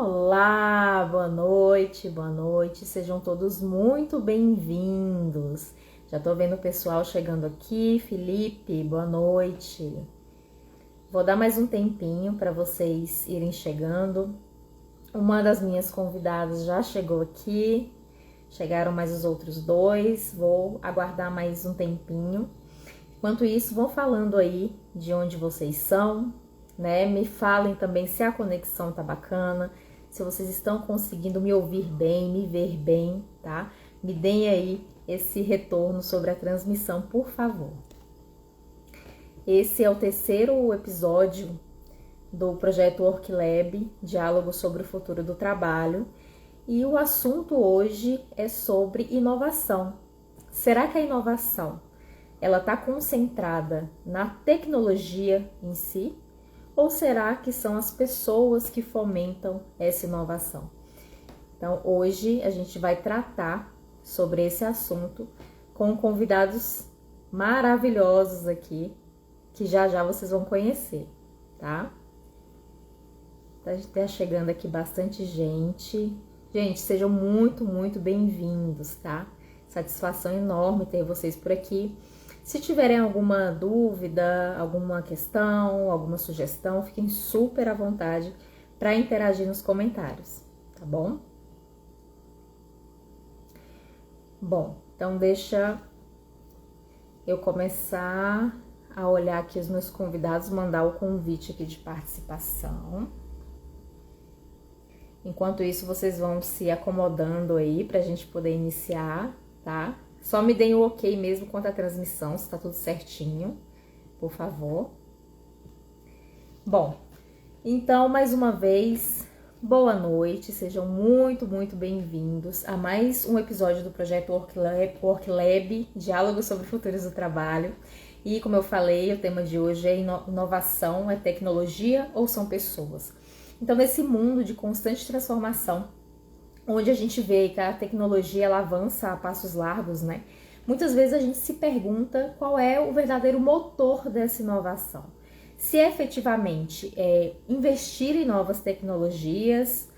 Olá, boa noite, sejam todos muito bem-vindos. Já tô vendo o pessoal chegando aqui. Felipe, boa noite. Vou dar mais um tempinho para vocês irem chegando. Uma das minhas convidadas já chegou aqui, chegaram mais os outros dois, vou aguardar mais um tempinho. Enquanto isso, vão falando aí de onde vocês são, né? Me falem também se a conexão tá bacana, se vocês estão conseguindo me ouvir bem, me ver bem, tá? Me deem aí esse retorno sobre a transmissão, por favor. Esse é o terceiro episódio do projeto WorkLab, Diálogo sobre o Futuro do Trabalho, e o assunto hoje é sobre inovação. Será que a inovação ela está concentrada na tecnologia em si? Ou será que são as pessoas que fomentam essa inovação? Então, hoje a gente vai tratar sobre esse assunto com convidados maravilhosos aqui, que já já vocês vão conhecer, tá? Tá chegando aqui bastante gente. Gente, sejam muito bem-vindos, tá? Satisfação enorme ter vocês por aqui. Se tiverem alguma dúvida, alguma questão, alguma sugestão, fiquem super à vontade para interagir nos comentários, tá bom? Bom, então deixa eu começar a olhar aqui os meus convidados, mandar o convite aqui de participação. Enquanto isso, vocês vão se acomodando aí para a gente poder iniciar, tá? Só me deem o ok mesmo quanto à transmissão, se tá tudo certinho, por favor. Bom, então, mais uma vez, boa noite, sejam muito bem-vindos a mais um episódio do projeto WorkLab, Diálogo sobre Futuros do Trabalho. E, como eu falei, o tema de hoje é inovação, é tecnologia ou são pessoas? Então, nesse mundo de constante transformação, onde a gente vê que a tecnologia ela avança a passos largos, né? Muitas vezes a gente se pergunta qual é o verdadeiro motor dessa inovação. Se é efetivamente investir em novas tecnologias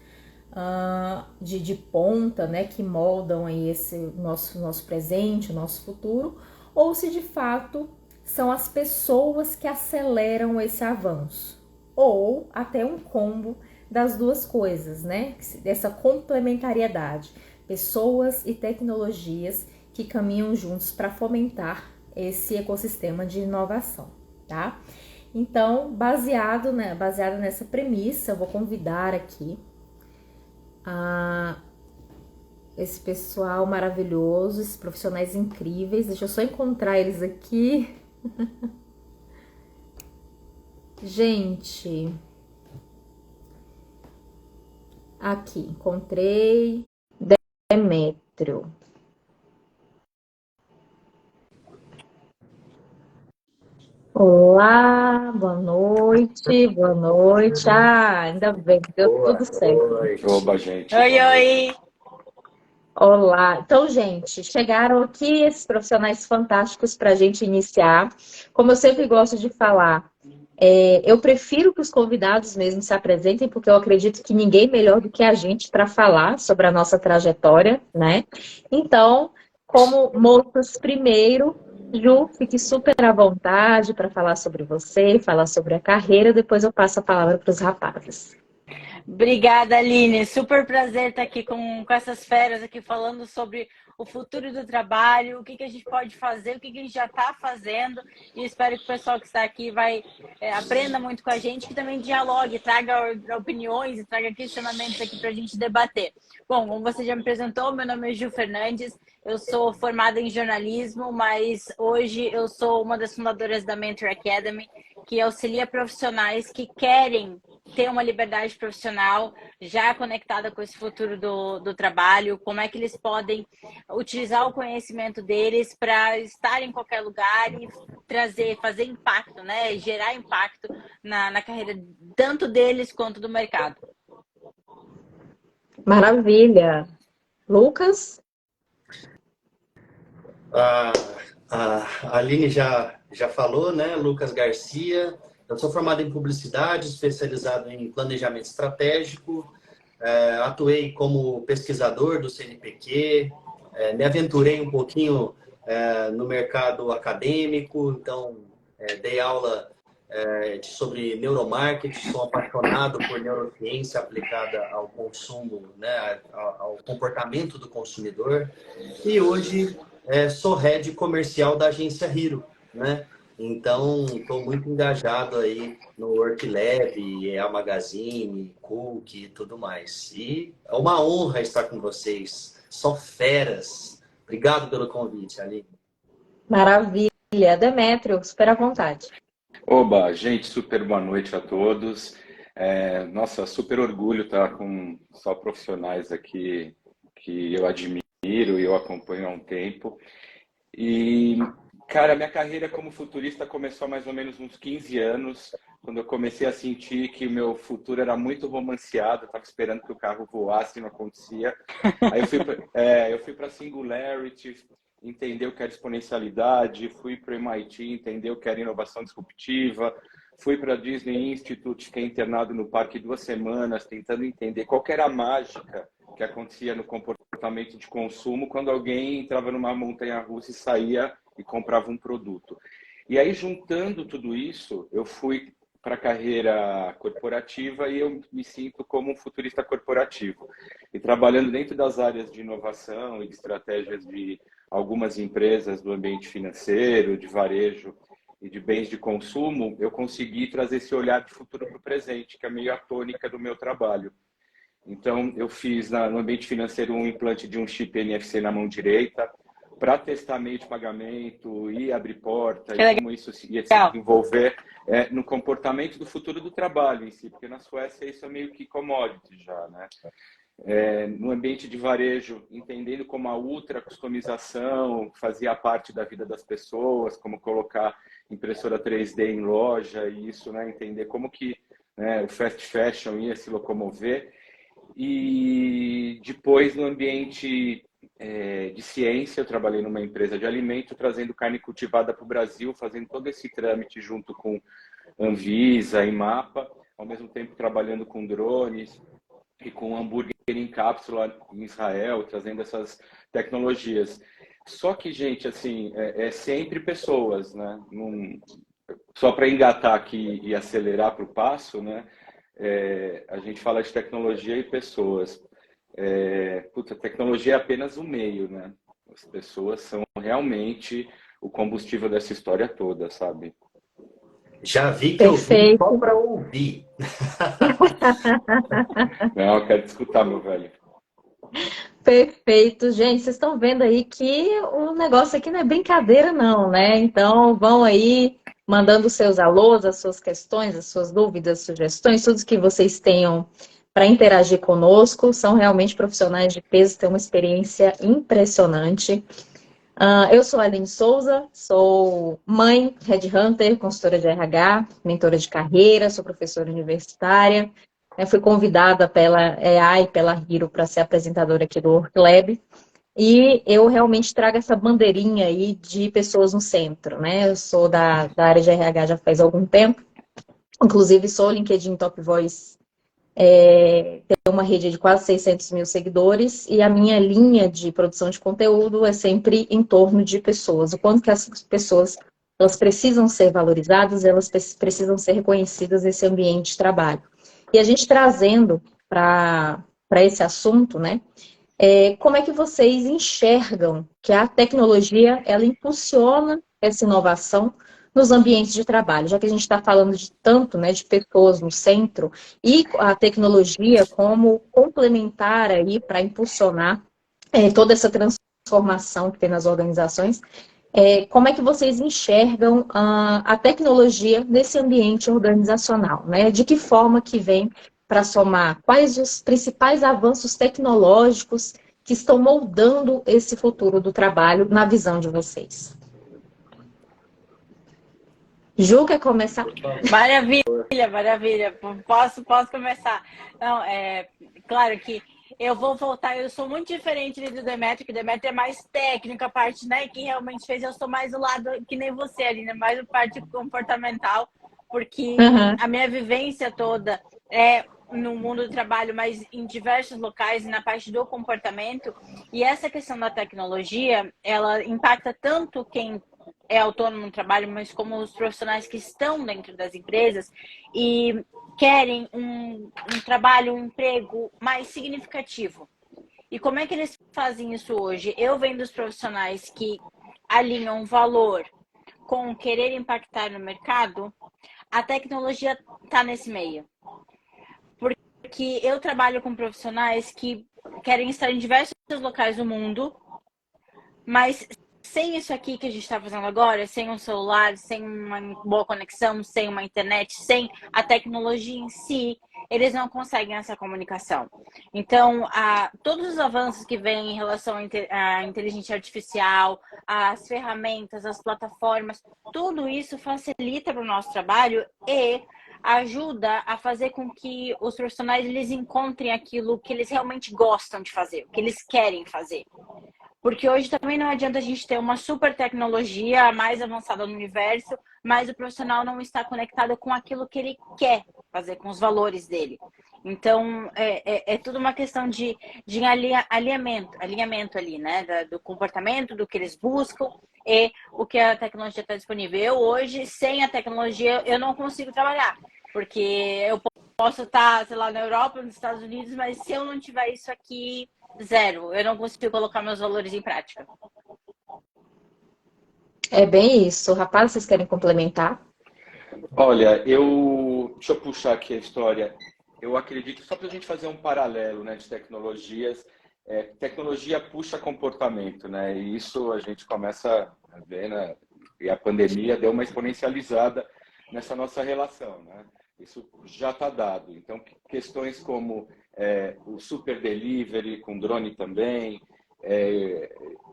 de ponta, né, que moldam aí esse nosso presente, o nosso futuro, ou se de fato são as pessoas que aceleram esse avanço, ou até um combo das duas coisas, né? Dessa complementariedade, pessoas e tecnologias que caminham juntos para fomentar esse ecossistema de inovação, tá? Então, baseada nessa premissa, eu vou convidar aqui esse pessoal maravilhoso, esses profissionais incríveis. Deixa eu só encontrar eles aqui. Gente, aqui, encontrei Demétrio. Olá, boa noite, boa noite. Ainda bem que deu tudo certo. Oba, gente. Oi. Olá. Então, gente, chegaram aqui esses profissionais fantásticos para a gente iniciar. Como eu sempre gosto de falar, eu prefiro que os convidados mesmo se apresentem, porque eu acredito que ninguém melhor do que a gente para falar sobre a nossa trajetória, né? Então, como moças primeiro, Ju, fique super à vontade para falar sobre você, falar sobre a carreira, depois eu passo a palavra para os rapazes. Obrigada, Aline. Super prazer estar aqui com essas feras aqui falando sobre o futuro do trabalho, o que a gente pode fazer, o que a gente já está fazendo. E espero que o pessoal que está aqui aprenda muito com a gente, que também dialogue, traga opiniões e traga questionamentos aqui para a gente debater. Bom, como você já me apresentou, meu nome é Ju Fernandes. Eu sou formada em jornalismo, mas hoje eu sou uma das fundadoras da Mentor Academy, que auxilia profissionais que querem ter uma liberdade profissional já conectada com esse futuro do trabalho, como é que eles podem utilizar o conhecimento deles para estar em qualquer lugar e fazer impacto, né? Gerar impacto na carreira tanto deles quanto do mercado. Maravilha! Lucas? A Aline já falou, né? Lucas Garcia. Eu sou formado em publicidade, especializado em planejamento estratégico. atuei como pesquisador do CNPq, me aventurei um pouquinho no mercado acadêmico, então dei aula sobre neuromarketing, sou apaixonado por neurociência aplicada ao consumo, né, ao comportamento do consumidor, e hoje sou head comercial da agência Hero, né? Então, estou muito engajado aí no WorkLab, a Magazine, Cook e tudo mais. E é uma honra estar com vocês. Só feras. Obrigado pelo convite, Aline. Maravilha. Demétrio, super à vontade. Oba, gente, super boa noite a todos. Nossa, super orgulho estar com só profissionais aqui que eu admiro e eu acompanho há um tempo. E, cara, minha carreira como futurista começou há mais ou menos uns 15 anos, quando eu comecei a sentir que o meu futuro era muito romanceado, eu estava esperando que o carro voasse e não acontecia. Aí eu fui para Singularity, entender o que era exponencialidade, fui para o MIT, entender o que era inovação disruptiva, fui para a Disney Institute, fiquei internado no parque 2 semanas, tentando entender qual que era a mágica que acontecia no comportamento de consumo quando alguém entrava numa montanha-russa e saía e comprava um produto. E aí, juntando tudo isso, eu fui para a carreira corporativa e eu me sinto como um futurista corporativo. E trabalhando dentro das áreas de inovação e de estratégias de algumas empresas do ambiente financeiro, de varejo e de bens de consumo, eu consegui trazer esse olhar de futuro para o presente, que é meio a tônica do meu trabalho. Então, eu fiz no ambiente financeiro um implante de um chip NFC na mão direita para testar meio de pagamento e abrir porta e como isso ia se desenvolver no comportamento do futuro do trabalho em si, porque na Suécia isso é meio que commodity já, né? No ambiente de varejo, entendendo como a ultra customização fazia parte da vida das pessoas, como colocar impressora 3D em loja e isso, né, entender como que o fast fashion ia se locomover. E depois, no ambiente de ciência, eu trabalhei numa empresa de alimento, trazendo carne cultivada para o Brasil, fazendo todo esse trâmite junto com Anvisa e Mapa, ao mesmo tempo trabalhando com drones e com hambúrguer em cápsula em Israel, trazendo essas tecnologias. Só que, gente, assim, sempre pessoas, né? Só para engatar aqui e acelerar para o passo, né? A gente fala de tecnologia e pessoas. A tecnologia é apenas o meio, né? As pessoas são realmente o combustível dessa história toda, sabe? Já vi que eu vim só para ouvir. Não, eu quero te escutar, meu velho. Perfeito, gente. Vocês estão vendo aí que o negócio aqui não é brincadeira, não, né? Então, vão aí mandando os seus alôs, as suas questões, as suas dúvidas, sugestões, tudo que vocês tenham para interagir conosco. São realmente profissionais de peso, têm uma experiência impressionante. Eu sou a Aline Souza, sou mãe, headhunter, consultora de RH, mentora de carreira, sou professora universitária. Fui convidada pela EA e pela Hero para ser apresentadora aqui do WorkLab. E eu realmente trago essa bandeirinha aí de pessoas no centro, né? Eu sou da área de RH já faz algum tempo. Inclusive, sou LinkedIn Top Voice. Tem uma rede de quase 600 mil seguidores. E a minha linha de produção de conteúdo é sempre em torno de pessoas. O quanto que essas pessoas elas precisam ser valorizadas, elas precisam ser reconhecidas nesse ambiente de trabalho. E a gente trazendo para esse assunto, né? Como é que vocês enxergam que a tecnologia ela impulsiona essa inovação nos ambientes de trabalho? Já que a gente está falando de tanto, né, de pessoas no centro e a tecnologia como complementar aí para impulsionar toda essa transformação que tem nas organizações. Como é que vocês enxergam a tecnologia nesse ambiente organizacional, né? De que forma que vem para somar? Quais os principais avanços tecnológicos que estão moldando esse futuro do trabalho na visão de vocês? Ju, quer começar? Maravilha, maravilha. Posso começar. Não, claro que eu vou voltar, eu sou muito diferente do Demétrio, que o Demétrio é mais técnico, a parte, né, que realmente fez, eu sou mais do lado, que nem você, Aline, mais a parte comportamental, porque a minha vivência toda é no mundo do trabalho, mas em diversos locais, na parte do comportamento. E essa questão da tecnologia, ela impacta tanto quem é autônomo no trabalho, mas como os profissionais que estão dentro das empresas e querem um trabalho, um emprego mais significativo. E como é que eles fazem isso hoje? Eu venho dos profissionais que alinham valor com querer impactar no mercado, a tecnologia está nesse meio. Porque eu trabalho com profissionais que querem estar em diversos locais do mundo, mas sem isso aqui que a gente está fazendo agora, sem um celular, sem uma boa conexão, sem uma internet, sem a tecnologia em si, eles não conseguem essa comunicação. Então, todos os avanços que vêm em relação à inteligência artificial, as ferramentas, as plataformas, tudo isso facilita para o nosso trabalho e ajuda a fazer com que os profissionais eles encontrem aquilo que eles realmente gostam de fazer, o que eles querem fazer. Porque hoje também não adianta a gente ter uma super tecnologia a mais avançada no universo, mas o profissional não está conectado com aquilo que ele quer fazer, com os valores dele. Então, é tudo uma questão de alinhamento ali, né? Do comportamento, do que eles buscam e o que a tecnologia está disponível. Eu hoje, sem a tecnologia, eu não consigo trabalhar. Porque eu posso estar, sei lá, na Europa, nos Estados Unidos, mas se eu não tiver isso aqui... Zero, eu não consigo colocar meus valores em prática. É bem isso. Rapaz, vocês querem complementar? Olha, deixa eu puxar aqui a história. Eu acredito, só para a gente fazer um paralelo, né, de tecnologias, tecnologia puxa comportamento, né? E isso a gente começa a ver, né? E a pandemia deu uma exponencializada nessa nossa relação, né? Isso já está dado. Então, questões como o super delivery com drone também,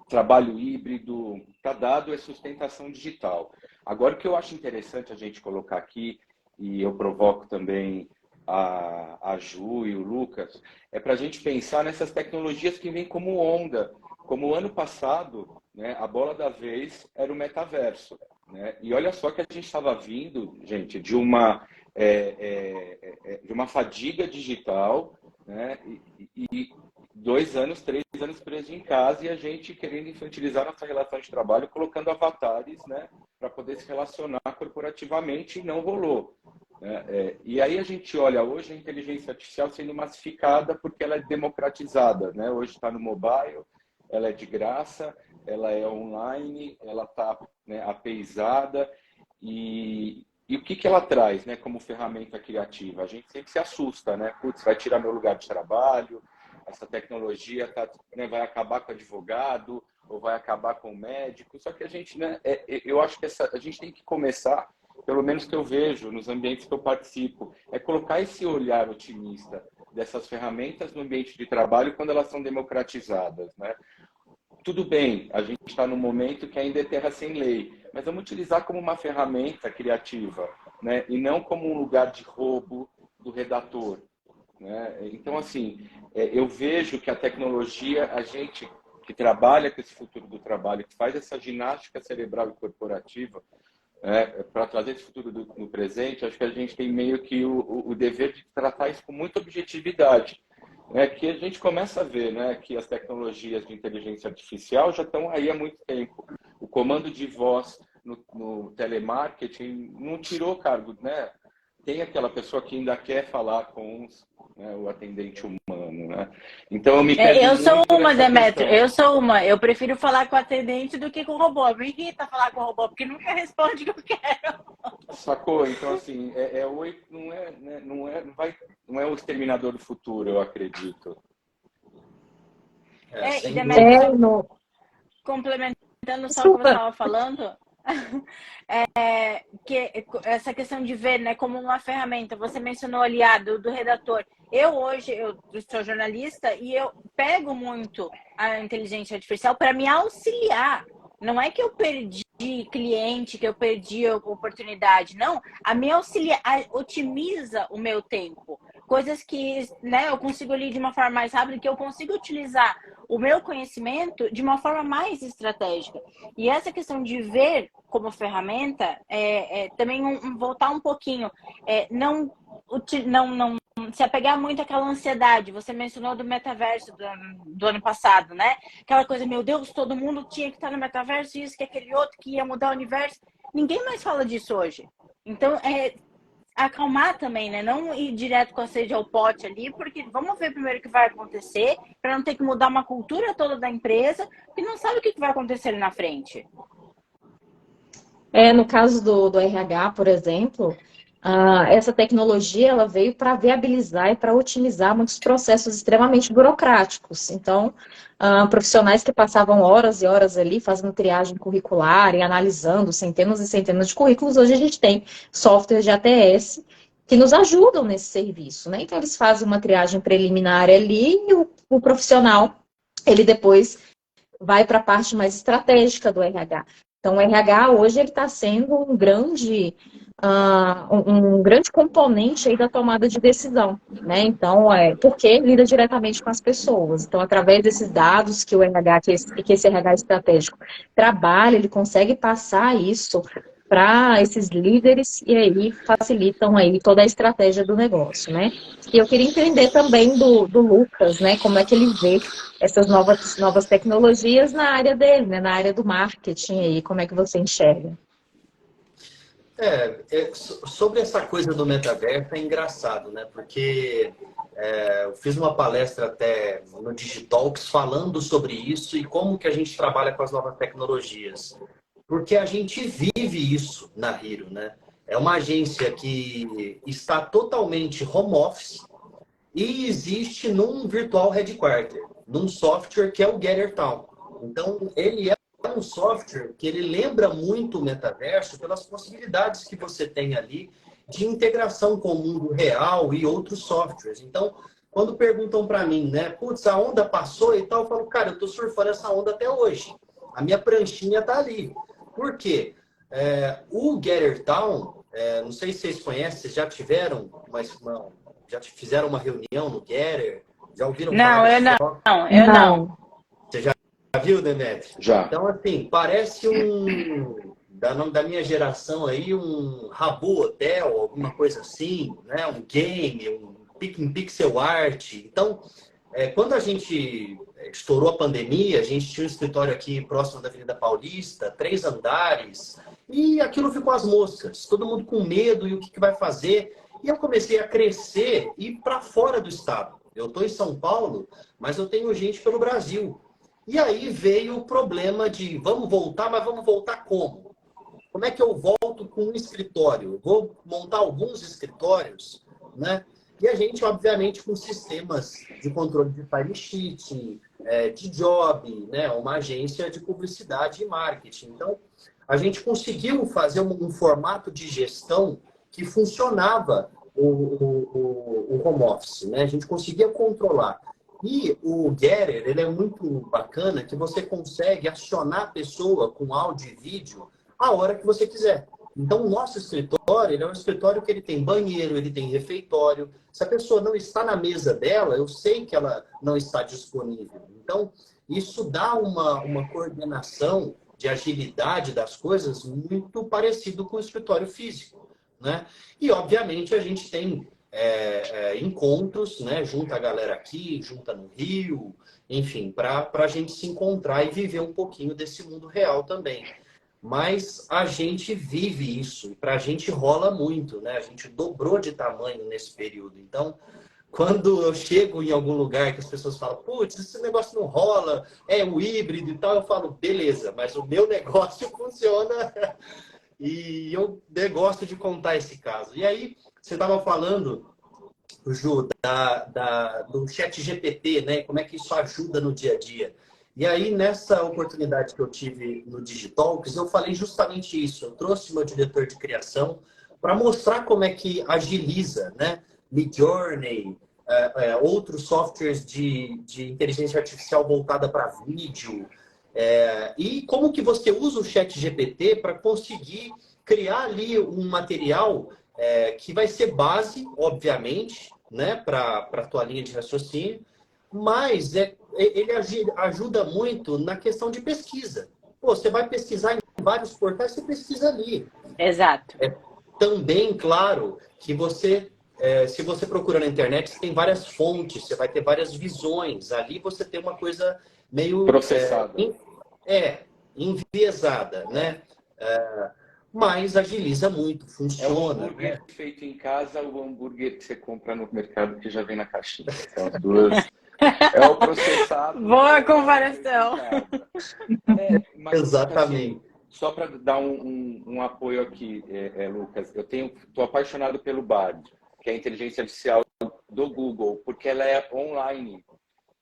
trabalho híbrido, está dado, é sustentação digital. Agora, o que eu acho interessante a gente colocar aqui, e eu provoco também a Ju e o Lucas, é para a gente pensar nessas tecnologias que vêm como onda. Como o ano passado, né, a bola da vez era o metaverso. Né? E olha só que a gente estava vindo, gente, de uma fadiga digital, né? E 2 anos, 3 anos presos em casa e a gente querendo infantilizar nossa relação de trabalho, colocando avatares, né, para poder se relacionar corporativamente, e não rolou. Né? E aí a gente olha hoje a inteligência artificial sendo massificada porque ela é democratizada. Né? Hoje está no mobile, ela é de graça, ela é online, ela está, né, apeizada. E o que ela traz, né, como ferramenta criativa? A gente sempre se assusta, né? Putz, vai tirar meu lugar de trabalho, essa tecnologia né, vai acabar com o advogado, ou vai acabar com o médico. Só que a gente, né, eu acho que a gente tem que começar, pelo menos que eu vejo nos ambientes que eu participo, é colocar esse olhar otimista dessas ferramentas no ambiente de trabalho quando elas são democratizadas, né? Tudo bem, a gente está num momento que ainda é terra sem lei, mas vamos utilizar como uma ferramenta criativa, né? E não como um lugar de roubo do redator. Né? Então, assim, eu vejo que a tecnologia, a gente que trabalha com esse futuro do trabalho, que faz essa ginástica cerebral e corporativa, para trazer esse futuro no presente, acho que a gente tem meio que o dever de tratar isso com muita objetividade. Que a gente começa a ver, né, que as tecnologias de inteligência artificial já estão aí há muito tempo. O comando de voz no telemarketing não tirou cargo, né? Tem aquela pessoa que ainda quer falar com o atendente humano, né? Então eu me pego Eu sou uma, Demetrio, questão. eu sou uma. Eu prefiro falar com o atendente do que com o robô. Me irrita falar com o robô, porque nunca responde o que eu quero. Sacou? Então, assim, não é o exterminador do futuro, eu acredito. E Demetrio, No... complementando só o que você estava falando, que essa questão de ver, né, como uma ferramenta, você mencionou ali do redator. Eu sou jornalista e eu pego muito a inteligência artificial para me auxiliar. Não é que eu perdi cliente, que eu perdi oportunidade. Não, a me auxiliar otimiza o meu tempo. Coisas que, né, eu consigo ali de uma forma mais rápida, que eu consigo utilizar o meu conhecimento de uma forma mais estratégica. E essa questão de ver como ferramenta, também voltar um pouquinho, não se apegar muito àquela ansiedade. Você mencionou do metaverso do ano passado, né? Aquela coisa, meu Deus, todo mundo tinha que estar no metaverso, isso, que aquele outro que ia mudar o universo. Ninguém mais fala disso hoje. Então, acalmar também, né? Não ir direto com a sede ao pote ali, porque vamos ver primeiro o que vai acontecer, para não ter que mudar uma cultura toda da empresa, que não sabe o que vai acontecer ali na frente. No caso do RH, por exemplo, essa tecnologia ela veio para viabilizar e para otimizar muitos processos extremamente burocráticos. Então, profissionais que passavam horas e horas ali fazendo triagem curricular e analisando centenas e centenas de currículos, hoje a gente tem softwares de ATS que nos ajudam nesse serviço, né? Então, eles fazem uma triagem preliminar ali e o profissional, ele depois vai para a parte mais estratégica do RH. Então, o RH hoje ele está sendo um grande componente aí da tomada de decisão, né? Então, porque lida diretamente com as pessoas. Então, através desses dados que o RH, que esse RH estratégico trabalha, ele consegue passar isso para esses líderes e aí facilitam aí toda a estratégia do negócio, né? E eu queria entender também do Lucas, né? Como é que ele vê essas novas tecnologias na área dele, né? Na área do marketing aí, como é que você enxerga? Sobre essa coisa do metaverso é engraçado, né? Porque eu fiz uma palestra até no Digitalks falando sobre isso e como que a gente trabalha com as novas tecnologias. Porque a gente vive isso na Hero, né? É uma agência que está totalmente home office e existe num virtual headquarter, num software que é o GetterTown. Então, ele é um software que ele lembra muito o metaverso pelas possibilidades que você tem ali de integração com o mundo real e outros softwares. Então, quando perguntam para mim, né, putz, a onda passou e tal, eu falo, cara, eu tô surfando essa onda até hoje. A minha pranchinha tá ali. Por quê? O GetterTown, não sei se vocês conhecem, vocês já tiveram, já fizeram uma reunião no Getter? Já ouviram falar desse software? Eu não. Você já viu, Demetrio? Já. Então, assim, parece da minha geração aí, um Habbo Hotel, alguma coisa assim, né? Um game, um pixel art. Então, quando a gente estourou a pandemia, a gente tinha um escritório aqui próximo da Avenida Paulista, 3 andares, e aquilo ficou às moscas. Todo mundo com medo, e o que vai fazer? E eu comecei a crescer e ir para fora do estado. Eu estou em São Paulo, mas eu tenho gente pelo Brasil. E aí veio o problema de vamos voltar, mas vamos voltar como? Como é que eu volto com um escritório? Vou montar alguns escritórios, né? E a gente, obviamente, com sistemas de controle de timesheet, de job, né? Uma agência de publicidade e marketing. Então, a gente conseguiu fazer um formato de gestão que funcionava o home office, né? A gente conseguia controlar. E o Getter, ele é muito bacana que você consegue acionar a pessoa com áudio e vídeo a hora que você quiser. Então, o nosso escritório, ele é um escritório que ele tem banheiro, ele tem refeitório. Se a pessoa não está na mesa dela, eu sei que ela não está disponível. Então, isso dá uma coordenação de agilidade das coisas muito parecido com o escritório físico, né? E, obviamente, a gente tem encontros, né? Junta a galera aqui, junta no Rio, enfim, para a gente se encontrar e viver um pouquinho desse mundo real também. Mas a gente vive isso, e para a gente rola muito, né? A gente dobrou de tamanho nesse período. Então, quando eu chego em algum lugar que as pessoas falam, putz, esse negócio não rola, é o híbrido e tal, eu falo, beleza, mas o meu negócio funciona e eu gosto de contar esse caso. E aí, você estava falando, Ju, do chat GPT, né? Como é que isso ajuda no dia a dia. E aí, nessa oportunidade que eu tive no Digitalks, eu falei justamente isso. Eu trouxe meu diretor de criação para mostrar como é que agiliza, né? Midjourney, outros softwares de inteligência artificial voltada para vídeo. E como que você usa o chat GPT para conseguir criar ali um material que vai ser base, obviamente, né? Para a tua linha de raciocínio, mas ele ajuda muito na questão de pesquisa. Pô, você vai pesquisar em vários portais, você pesquisa ali. Exato. É também, claro, que você se você procura na internet, você tem várias fontes, você vai ter várias visões. Ali você tem uma coisa meio Processada. enviesada, né? Mas agiliza muito, É o funciona, hambúrguer né? feito em casa, o hambúrguer que você compra no mercado que já vem na caixinha. São as duas. É o processado. Boa Feito em comparação. casa. Mas assim, Exatamente. só para dar um apoio aqui, Lucas, eu estou apaixonado pelo Bard, que é a inteligência artificial do Google, porque ela é online.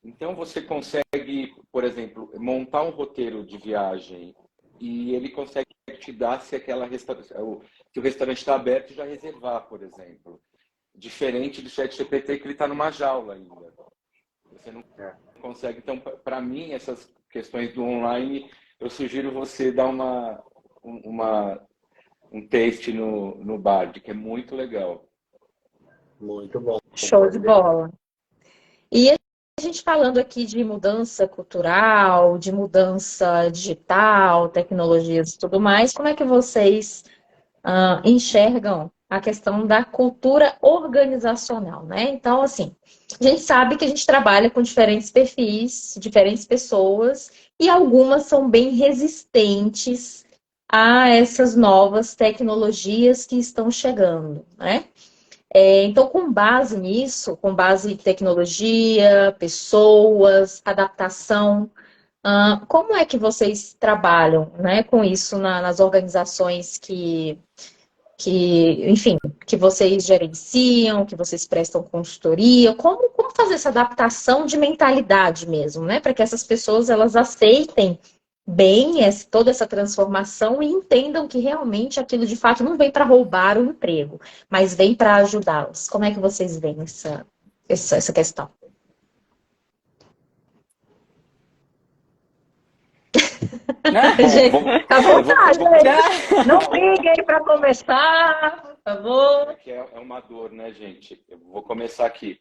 Então você consegue, por exemplo, montar um roteiro de viagem e ele consegue te dar se se o restaurante está aberto e já reservar, por exemplo. Diferente do ChatGPT, que ele está numa jaula ainda. Você não consegue. Então, para mim, essas questões do online, eu sugiro você dar um taste no Bard, que é muito legal. Muito bom. Show de bola. E a gente falando aqui de mudança cultural, de mudança digital, tecnologias e tudo mais, como é que vocês enxergam a questão da cultura organizacional, né? Então, assim, a gente sabe que a gente trabalha com diferentes perfis, diferentes pessoas, e algumas são bem resistentes a essas novas tecnologias que estão chegando, né? Então, com base nisso, com base em tecnologia, pessoas, adaptação, como é que vocês trabalham, né, com isso nas organizações enfim, que vocês gerenciam, que vocês prestam consultoria? Como fazer essa adaptação de mentalidade mesmo, né, para que essas pessoas elas aceitem bem toda essa transformação e entendam que realmente aquilo de fato não vem para roubar o emprego, mas vem para ajudá-los. Como é que vocês veem essa questão? Gente, fica à vontade, não briguem para começar, por favor. É uma dor, né, gente? Eu vou começar aqui.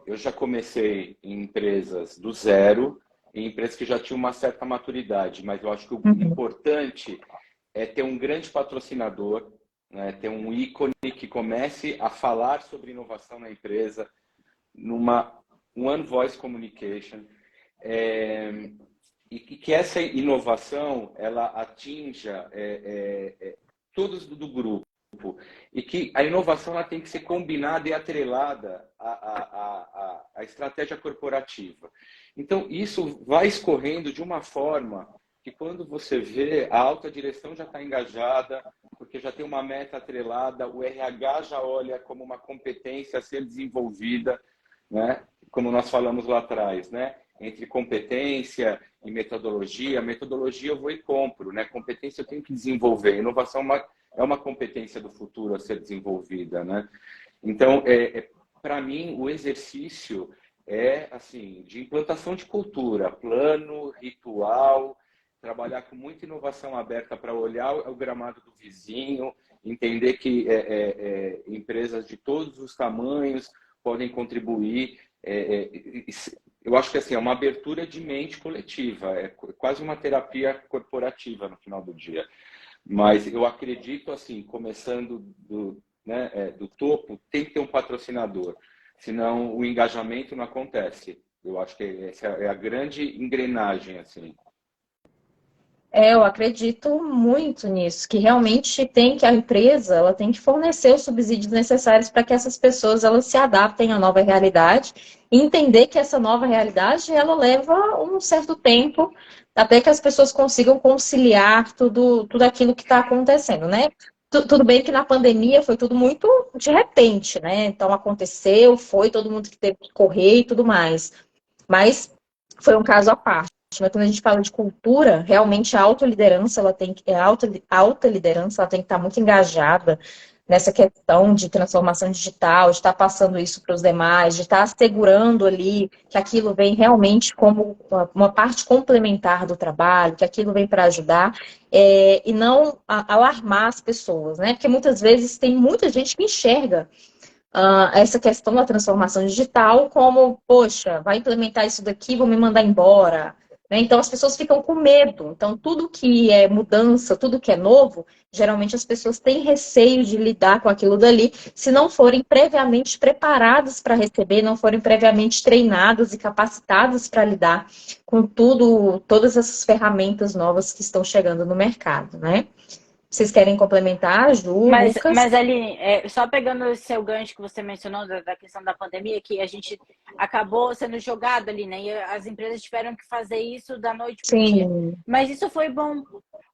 Eu já comecei em empresas do zero, em empresas que já tinham uma certa maturidade, mas eu acho que o importante é ter um grande patrocinador, né, ter um ícone que comece a falar sobre inovação na empresa, numa One Voice Communication, e que essa inovação ela atinja todos do grupo. E que a inovação ela tem que ser combinada e atrelada à estratégia corporativa. Então, isso vai escorrendo de uma forma que, quando você vê, a alta direção já está engajada, porque já tem uma meta atrelada, o RH já olha como uma competência a ser desenvolvida, né? Como nós falamos lá atrás, né? Entre competência e metodologia. Metodologia eu vou e compro, né? Competência eu tenho que desenvolver. Inovação é uma competência do futuro a ser desenvolvida, né? Então, para mim, o exercício é assim de implantação de cultura, plano, ritual, trabalhar com muita inovação aberta para olhar o gramado do vizinho, entender que empresas de todos os tamanhos podem contribuir. Eu acho que assim, é uma abertura de mente coletiva, é quase uma terapia corporativa no final do dia. Mas eu acredito, assim, começando do topo, tem que ter um patrocinador, senão o engajamento não acontece. Eu acho que essa é a grande engrenagem, assim. Eu acredito muito nisso, que realmente a empresa ela tem que fornecer os subsídios necessários para que essas pessoas elas se adaptem à nova realidade e entender que essa nova realidade ela leva um certo tempo até que as pessoas consigam conciliar tudo aquilo que está acontecendo, né? Tudo bem que na pandemia foi tudo muito de repente, né? Então aconteceu, foi todo mundo que teve que correr e tudo mais. Mas foi um caso à parte. Mas quando a gente fala de cultura, realmente a autoliderança, alta liderança, ela tem que estar muito engajada nessa questão de transformação digital, de estar passando isso para os demais, de estar assegurando ali que aquilo vem realmente como uma parte complementar do trabalho, que aquilo vem para ajudar, e não alarmar as pessoas, né? Porque muitas vezes tem muita gente que enxerga essa questão da transformação digital como, poxa, vai implementar isso daqui, vou me mandar embora. né? Então, as pessoas ficam com medo. Então, tudo que é mudança, tudo que é novo, geralmente as pessoas têm receio de lidar com aquilo dali, se não forem previamente preparadas para receber, não forem previamente treinadas e capacitadas para lidar com tudo, todas essas ferramentas novas que estão chegando no mercado, né? Vocês querem complementar, Ju, Lucas? Mas Aline, só pegando o seu gancho que você mencionou da questão da pandemia, que a gente acabou sendo jogado ali, né? E as empresas tiveram que fazer isso da noite para o dia. Sim, Mas isso foi bom,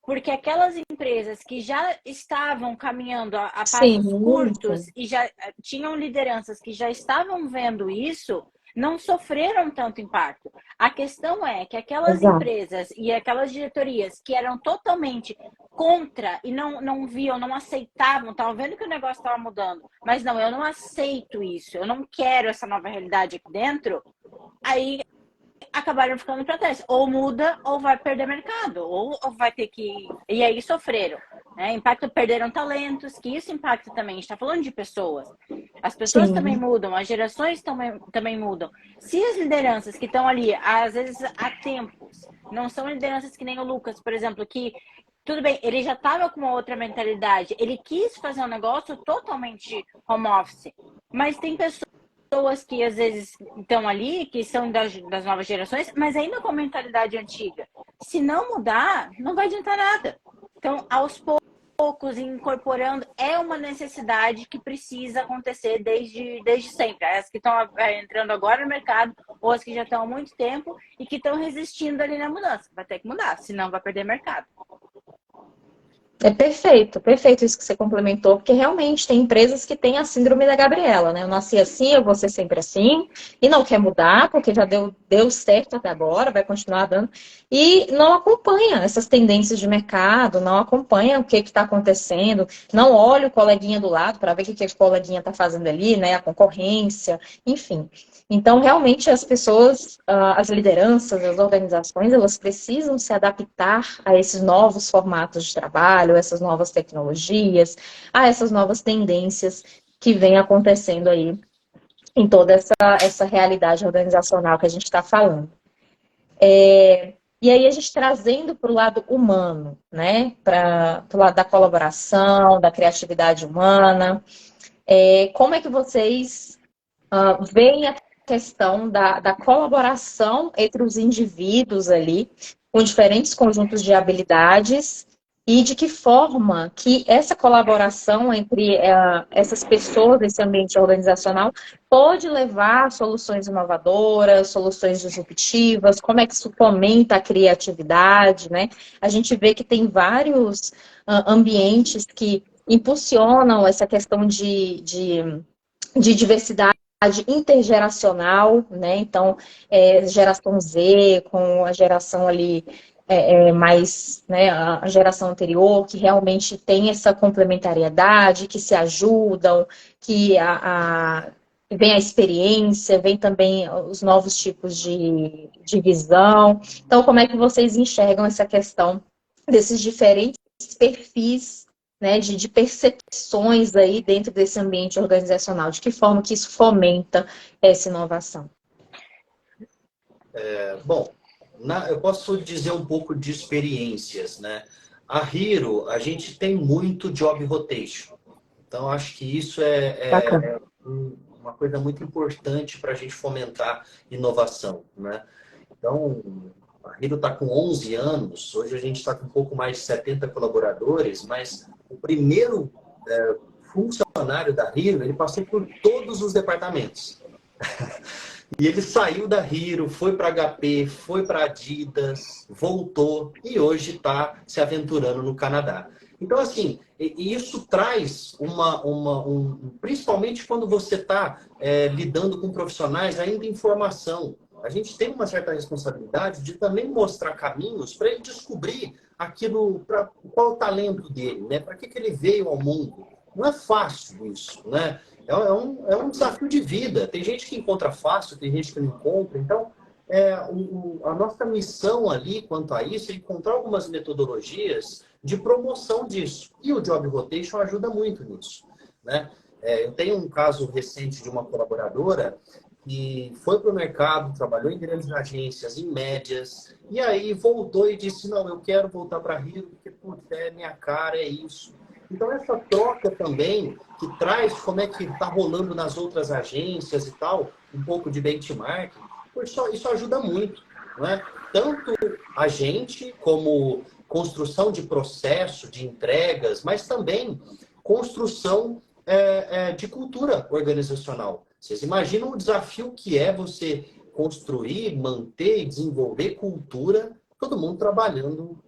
porque aquelas empresas que já estavam caminhando a sim, passos curtos e já tinham lideranças que já estavam vendo isso, não sofreram tanto impacto. A questão é que aquelas exato. empresas e aquelas diretorias que eram totalmente contra e não viam, não aceitavam, estavam vendo que o negócio estava mudando, mas não, eu não aceito isso, eu não quero essa nova realidade aqui dentro, aí acabaram ficando para trás. Ou muda, ou vai perder mercado, ou vai ter que. E aí sofreram. Né? Impacto, perderam talentos, que isso impacta também. A gente está falando de pessoas. As pessoas também Sim, mudam, as gerações também mudam. Se as lideranças que estão ali, às vezes há tempos, não são lideranças que nem o Lucas, por exemplo, que tudo bem, ele já estava com uma outra mentalidade, ele quis fazer um negócio totalmente home office, mas tem pessoas que às vezes estão ali, que são das novas gerações, mas ainda com a mentalidade antiga. Se não mudar, não vai adiantar nada. Então, aos poucos, incorporando, é uma necessidade que precisa acontecer desde sempre. As que estão entrando agora no mercado, ou as que já estão há muito tempo e que estão resistindo ali na mudança. Vai ter que mudar, senão vai perder mercado. é perfeito, perfeito isso que você complementou, porque realmente tem empresas que têm a síndrome da Gabriela, né? Eu nasci assim, eu vou ser sempre assim, e não quer mudar, porque já deu certo até agora, vai continuar dando, e não acompanha essas tendências de mercado, não acompanha o que está acontecendo, não olha o coleguinha do lado para ver o que a coleguinha está fazendo ali, né? A concorrência, enfim. Então, realmente, as pessoas, as lideranças, as organizações, elas precisam se adaptar a esses novos formatos de trabalho, essas novas tecnologias, a essas novas tendências que vêm acontecendo aí em toda essa realidade organizacional que a gente está falando. E aí, a gente trazendo para o lado humano, né? Para o lado da colaboração, da criatividade humana, como é que vocês vem a questão da colaboração entre os indivíduos ali, com diferentes conjuntos de habilidades, e de que forma que essa colaboração entre essas pessoas, esse ambiente organizacional, pode levar a soluções inovadoras, soluções disruptivas, como é que isso fomenta a criatividade, né? A gente vê que tem vários ambientes que impulsionam essa questão de diversidade intergeracional, né? Então, geração Z com a geração ali mais, né, a geração anterior, que realmente tem essa complementariedade, que se ajudam, que vem a experiência, vem também os novos tipos de visão. Então, como é que vocês enxergam essa questão desses diferentes perfis, né, de percepções aí dentro desse ambiente organizacional? De que forma que isso fomenta essa inovação? Bom, eu posso dizer um pouco de experiências, né? A Hero, a gente tem muito job rotation. Então, acho que isso Bacana. uma coisa muito importante para a gente fomentar inovação, né? Então, a Hero está com 11 anos, hoje a gente está com um pouco mais de 70 colaboradores, mas o primeiro funcionário da Hero, ele passou por todos os departamentos. E ele saiu da Hero, foi para HP, foi para Adidas, voltou e hoje está se aventurando no Canadá. Então, assim, isso traz principalmente quando você está lidando com profissionais ainda em formação. A gente tem uma certa responsabilidade de também mostrar caminhos para ele descobrir aquilo, qual o talento dele, né? Para que ele veio ao mundo. Não é fácil isso, né? É um desafio de vida. Tem gente que encontra fácil, tem gente que não encontra. Então, a nossa missão ali, quanto a isso, é encontrar algumas metodologias de promoção disso. E o Job Rotation ajuda muito nisso, né? Eu tenho um caso recente de uma colaboradora que foi para o mercado, trabalhou em grandes agências, em médias, e aí voltou e disse, não, eu quero voltar para Rio, porque putz, é minha cara, é isso. Então essa troca também, que traz como é que está rolando nas outras agências e tal, um pouco de benchmark, isso ajuda muito, não é? Tanto a gente, como construção de processo, de entregas, mas também construção de cultura organizacional. Vocês imaginam o desafio que é você construir, manter e desenvolver cultura, todo mundo trabalhando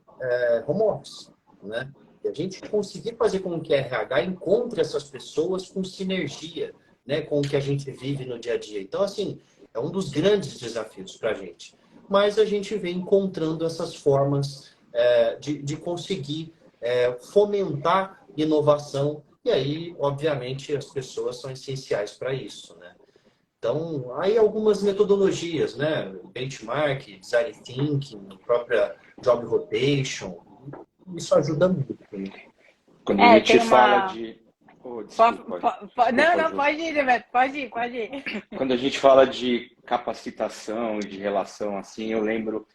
home office, né? E a gente conseguir fazer com que a RH encontre essas pessoas com sinergia, né, com o que a gente vive no dia a dia. Então, assim, é um dos grandes desafios para a gente. Mas a gente vem encontrando essas formas de conseguir fomentar inovação. E aí, obviamente, as pessoas são essenciais para isso, né? Então, aí algumas metodologias, né? Benchmark, design thinking, própria job rotation, isso ajuda muito, né? Quando a gente tem fala uma... de... Oh, desculpa. Não, Ju. pode ir, Neveto, pode ir. Quando a gente fala de capacitação e de relação assim, eu lembro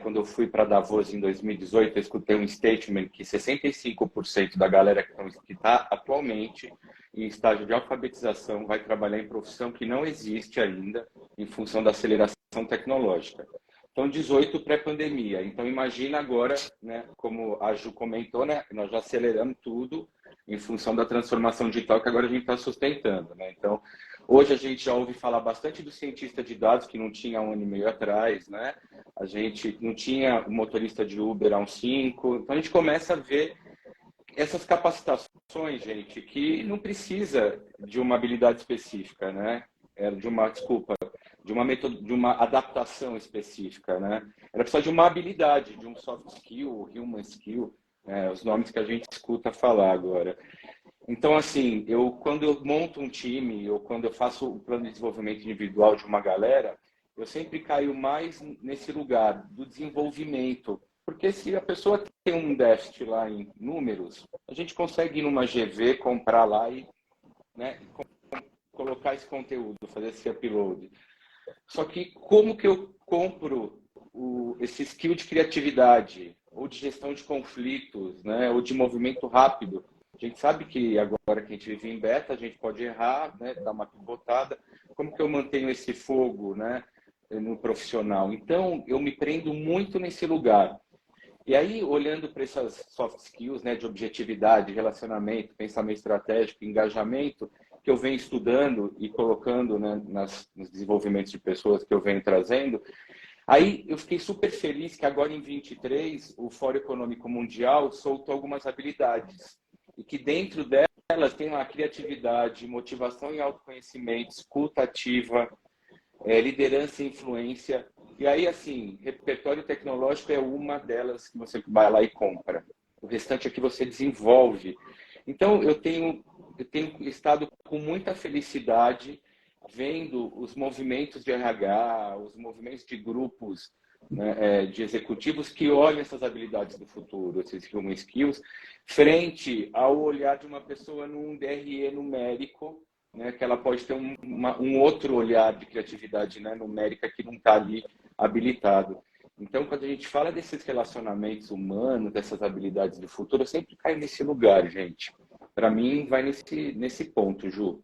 quando eu fui para Davos em 2018, eu escutei um statement que 65% da galera que está atualmente em estágio de alfabetização vai trabalhar em profissão que não existe ainda em função da aceleração tecnológica. Então, 18 pré-pandemia. Então, imagina agora, né, como a Ju comentou, né, nós já aceleramos tudo em função da transformação digital que agora a gente está sustentando, né? Então, hoje a gente já ouve falar bastante do cientista de dados que não tinha 1 ano e meio atrás, né? A gente não tinha o motorista de Uber há uns 5. Então, a gente começa a ver essas capacitações, gente, que não precisa de uma habilidade específica, né? De uma adaptação específica, né? Ela precisa de uma habilidade, de um soft skill, human skill, os nomes que a gente escuta falar agora. Então, assim, quando eu monto um time ou quando eu faço o plano de desenvolvimento individual de uma galera, eu sempre caio mais nesse lugar do desenvolvimento. Porque se a pessoa tem um déficit lá em números, a gente consegue ir numa GV, comprar lá e, né, colocar esse conteúdo, fazer esse upload. Só que como que eu compro esse skill de criatividade ou de gestão de conflitos, né, ou de movimento rápido? A gente sabe que agora que a gente vive em beta, a gente pode errar, né, dar uma pivotada. Como que eu mantenho esse fogo, né, no profissional? Então, eu me prendo muito nesse lugar. E aí, olhando para essas soft skills, né, de objetividade, relacionamento, pensamento estratégico, engajamento, que eu venho estudando e colocando, né, nos desenvolvimentos de pessoas que eu venho trazendo, aí eu fiquei super feliz que agora em 23 o Fórum Econômico Mundial soltou algumas habilidades e que dentro delas tem a criatividade, motivação e autoconhecimento, escuta ativa, liderança e influência. E aí, assim, repertório tecnológico é uma delas que você vai lá e compra. O restante é que você desenvolve. Então, eu tenho estado com muita felicidade vendo os movimentos de RH, os movimentos de grupos, né, de executivos que olham essas habilidades do futuro, esses human skills, frente ao olhar de uma pessoa num DRE numérico, né, que ela pode ter um outro olhar de criatividade, né, numérica que não está ali habilitado. Então, quando a gente fala desses relacionamentos humanos, dessas habilidades do futuro, eu sempre caio nesse lugar, gente. Para mim, vai nesse ponto, Ju.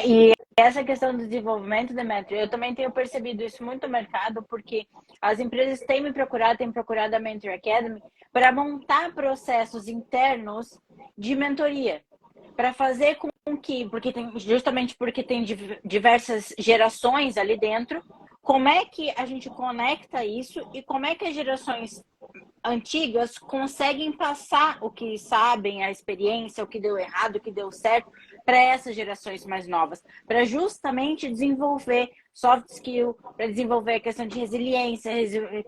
E essa questão do desenvolvimento, Demetrio, eu também tenho percebido isso muito no mercado, porque as empresas têm procurado a Mentor Academy para montar processos internos de mentoria, para fazer com que, justamente porque tem diversas gerações ali dentro, como é que a gente conecta isso e como é que as gerações antigas conseguem passar o que sabem, a experiência, o que deu errado, o que deu certo, para essas gerações mais novas, para justamente desenvolver soft skill, para desenvolver a questão de resiliência,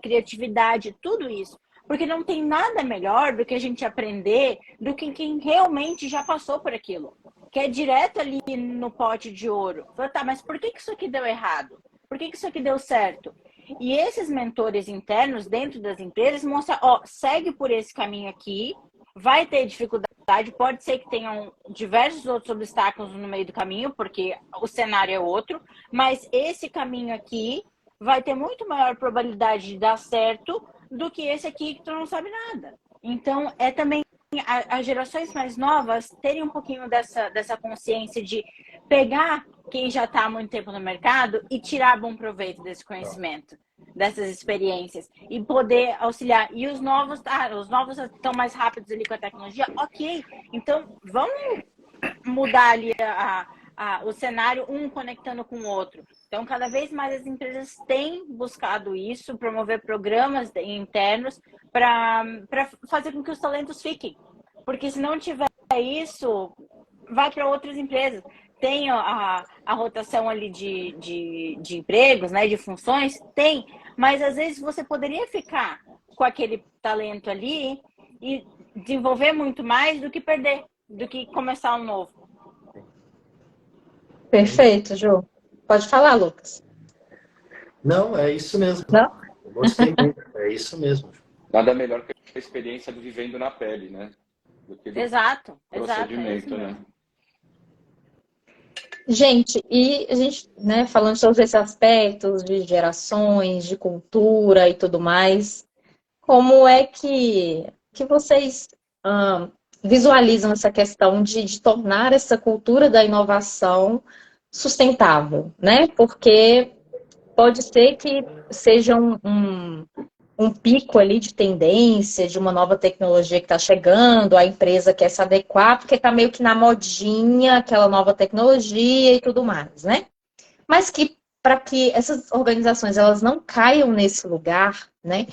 criatividade, tudo isso. Porque não tem nada melhor do que a gente aprender do que quem realmente já passou por aquilo, que é direto ali no pote de ouro. Fala, tá, mas por que isso aqui deu errado? Por que isso aqui deu certo? E esses mentores internos dentro das empresas mostram, segue por esse caminho aqui, vai ter dificuldade pode ser que tenham diversos outros obstáculos no meio do caminho, porque o cenário é outro, mas esse caminho aqui vai ter muito maior probabilidade de dar certo do que esse aqui que tu não sabe nada. Então, é também as gerações mais novas terem um pouquinho dessa consciência de pegar quem já está há muito tempo no mercado e tirar bom proveito desse conhecimento, dessas experiências, e poder auxiliar. E os novos estão mais rápidos ali com a tecnologia, ok. Então, vamos mudar ali o cenário, um conectando com o outro. Então, cada vez mais as empresas têm buscado isso, promover programas internos para fazer com que os talentos fiquem. Porque se não tiver isso, vai para outras empresas. Tem a rotação ali de empregos, né, de funções? Tem. Mas, às vezes, você poderia ficar com aquele talento ali e desenvolver muito mais do que perder, do que começar um novo. Perfeito, Ju. Pode falar, Lucas. Não, é isso mesmo. Não? Eu gostei muito. É isso mesmo. Nada melhor que a experiência do vivendo na pele, né? Do que do Exato. procedimento, né? Gente, e a gente, né, falando sobre esses aspectos de gerações, de cultura e tudo mais, como é que vocês visualizam essa questão de tornar essa cultura da inovação sustentável, né? Porque pode ser que seja um pico ali de tendência, de uma nova tecnologia que está chegando, a empresa quer se adequar, porque está meio que na modinha, aquela nova tecnologia e tudo mais, né? Mas que para que essas organizações elas não caiam nesse lugar, né?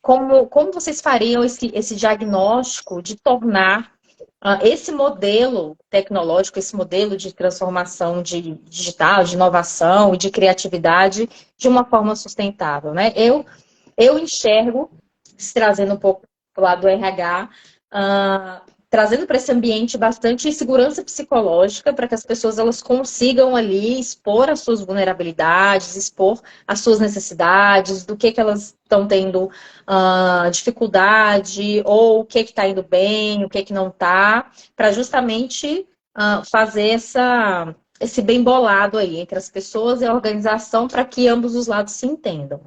Como vocês fariam esse diagnóstico de tornar esse modelo tecnológico, esse modelo de transformação digital, de inovação e de criatividade de uma forma sustentável, né? Eu enxergo, trazendo um pouco para o lado do RH, trazendo para esse ambiente bastante segurança psicológica para que as pessoas elas consigam ali expor as suas vulnerabilidades, expor as suas necessidades, do que elas estão tendo dificuldade, ou o que está indo bem, o que não está, para justamente fazer esse bem bolado aí entre as pessoas e a organização para que ambos os lados se entendam.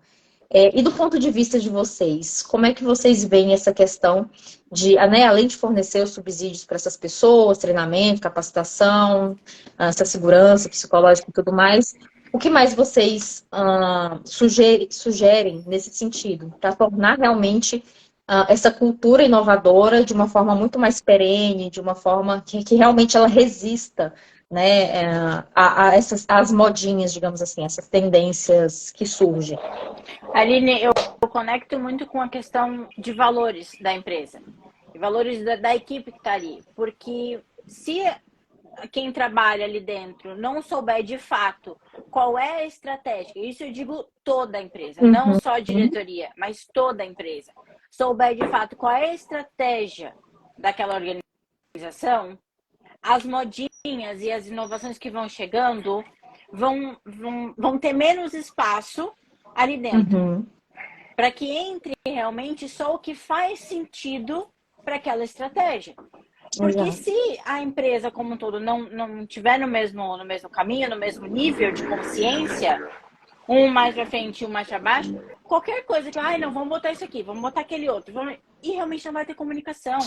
E do ponto de vista de vocês, como é que vocês veem essa questão de, né, além de fornecer os subsídios para essas pessoas, treinamento, capacitação, essa segurança psicológica e tudo mais, o que mais vocês sugerem nesse sentido, para tornar realmente essa cultura inovadora de uma forma muito mais perene, de uma forma que realmente ela resista, né, as modinhas, digamos assim, essas tendências que surgem? Aline, eu conecto muito com a questão de valores da empresa, de valores da equipe que está ali, porque se quem trabalha ali dentro não souber de fato qual é a estratégia, isso eu digo toda a empresa, não só a diretoria, mas toda a empresa, souber de fato qual é a estratégia daquela organização, as modinhas e as inovações que vão chegando vão ter menos espaço ali dentro. Para que entre realmente só o que faz sentido para aquela estratégia. Porque se a empresa como um todo não tiver no mesmo caminho, no mesmo nível de consciência, um mais para frente e um mais para baixo, qualquer coisa que, não, vamos botar isso aqui, vamos botar aquele outro, e realmente não vai ter comunicação.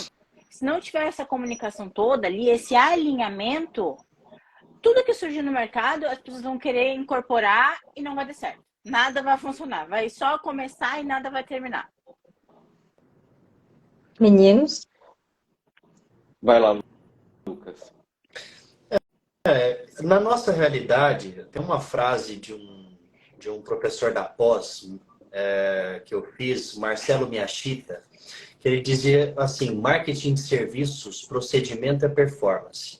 Se não tiver essa comunicação toda ali, esse alinhamento, tudo que surgir no mercado, as pessoas vão querer incorporar e não vai dar certo. Nada vai funcionar. Vai só começar e nada vai terminar. Meninos? Vai lá, Lucas. Na nossa realidade, tem uma frase de um professor da pós que eu fiz, Marcelo Miyashita, que ele dizia assim: marketing de serviços, procedimento é performance.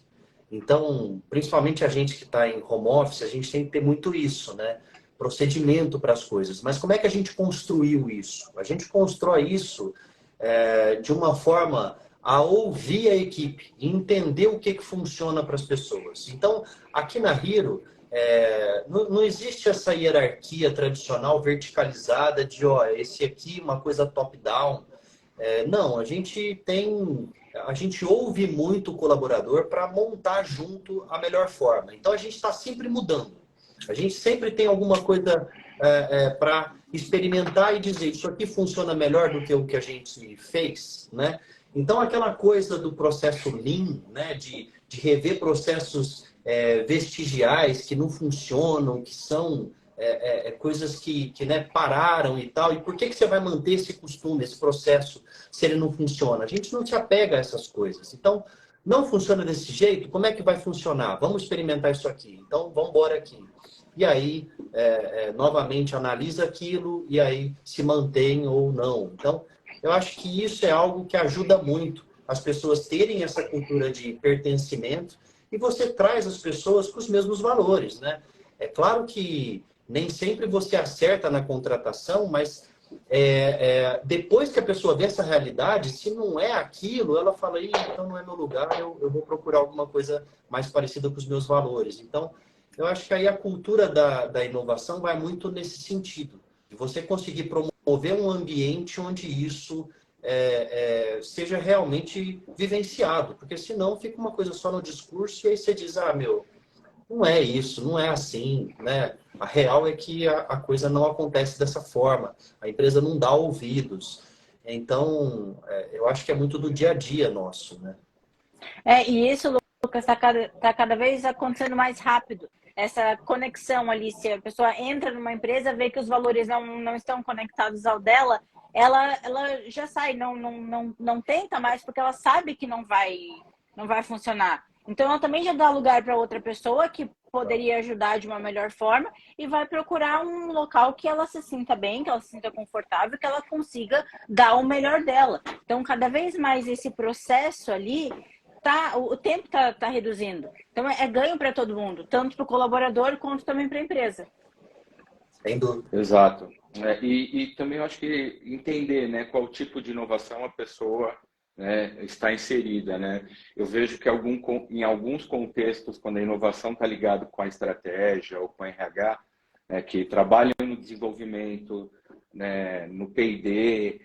Então, principalmente a gente que está em home office, a gente tem que ter muito isso, né? Procedimento para as coisas. Mas como é que a gente construiu isso? A gente constrói isso de uma forma a ouvir a equipe e entender o que funciona para as pessoas. Então, aqui na Hero, não existe essa hierarquia tradicional verticalizada de, esse aqui uma coisa top-down. Não, a gente ouve muito o colaborador para montar junto a melhor forma. Então a gente está sempre mudando. A gente sempre tem alguma coisa para experimentar e dizer isso aqui funciona melhor do que o que a gente fez, né? Então aquela coisa do processo Lean, né? De rever processos vestigiais que não funcionam, que são coisas que né, pararam e tal. E por que você vai manter esse costume, esse processo, se ele não funciona? A gente não se apega a essas coisas. Então, não funciona desse jeito, como é que vai funcionar? Vamos experimentar isso aqui. Então, vamos embora aqui. E aí, novamente, analisa aquilo e aí se mantém ou não. Então, eu acho que isso é algo que ajuda muito as pessoas terem essa cultura de pertencimento e você traz as pessoas com os mesmos valores, né? É claro que nem sempre você acerta na contratação, mas depois que a pessoa vê essa realidade, se não é aquilo, ela fala, então não é meu lugar, eu vou procurar alguma coisa mais parecida com os meus valores. Então, eu acho que aí a cultura da inovação vai muito nesse sentido, de você conseguir promover um ambiente onde isso seja realmente vivenciado, porque senão fica uma coisa só no discurso e aí você diz, não é isso, não é assim, né? A real é que a coisa não acontece dessa forma. A empresa não dá ouvidos. Então, eu acho que é muito do dia a dia nosso, né? E isso, Lucas, tá cada vez acontecendo mais rápido. Essa conexão ali, se a pessoa entra numa empresa, vê que os valores não estão conectados ao dela, ela já sai, não tenta mais, porque ela sabe que não vai funcionar. Então, ela também já dá lugar para outra pessoa que poderia ajudar de uma melhor forma e vai procurar um local que ela se sinta bem, que ela se sinta confortável, que ela consiga dar o melhor dela. Então, cada vez mais esse processo ali, o tempo tá reduzindo. Então, é ganho para todo mundo, tanto para o colaborador quanto também para a empresa. Sem dúvida. Exato. E também eu acho que entender, né, qual tipo de inovação a pessoa, né, está inserida, né? Eu vejo que em alguns contextos, quando a inovação está ligada com a estratégia ou com a RH, né, que trabalham no desenvolvimento, né, no P&D,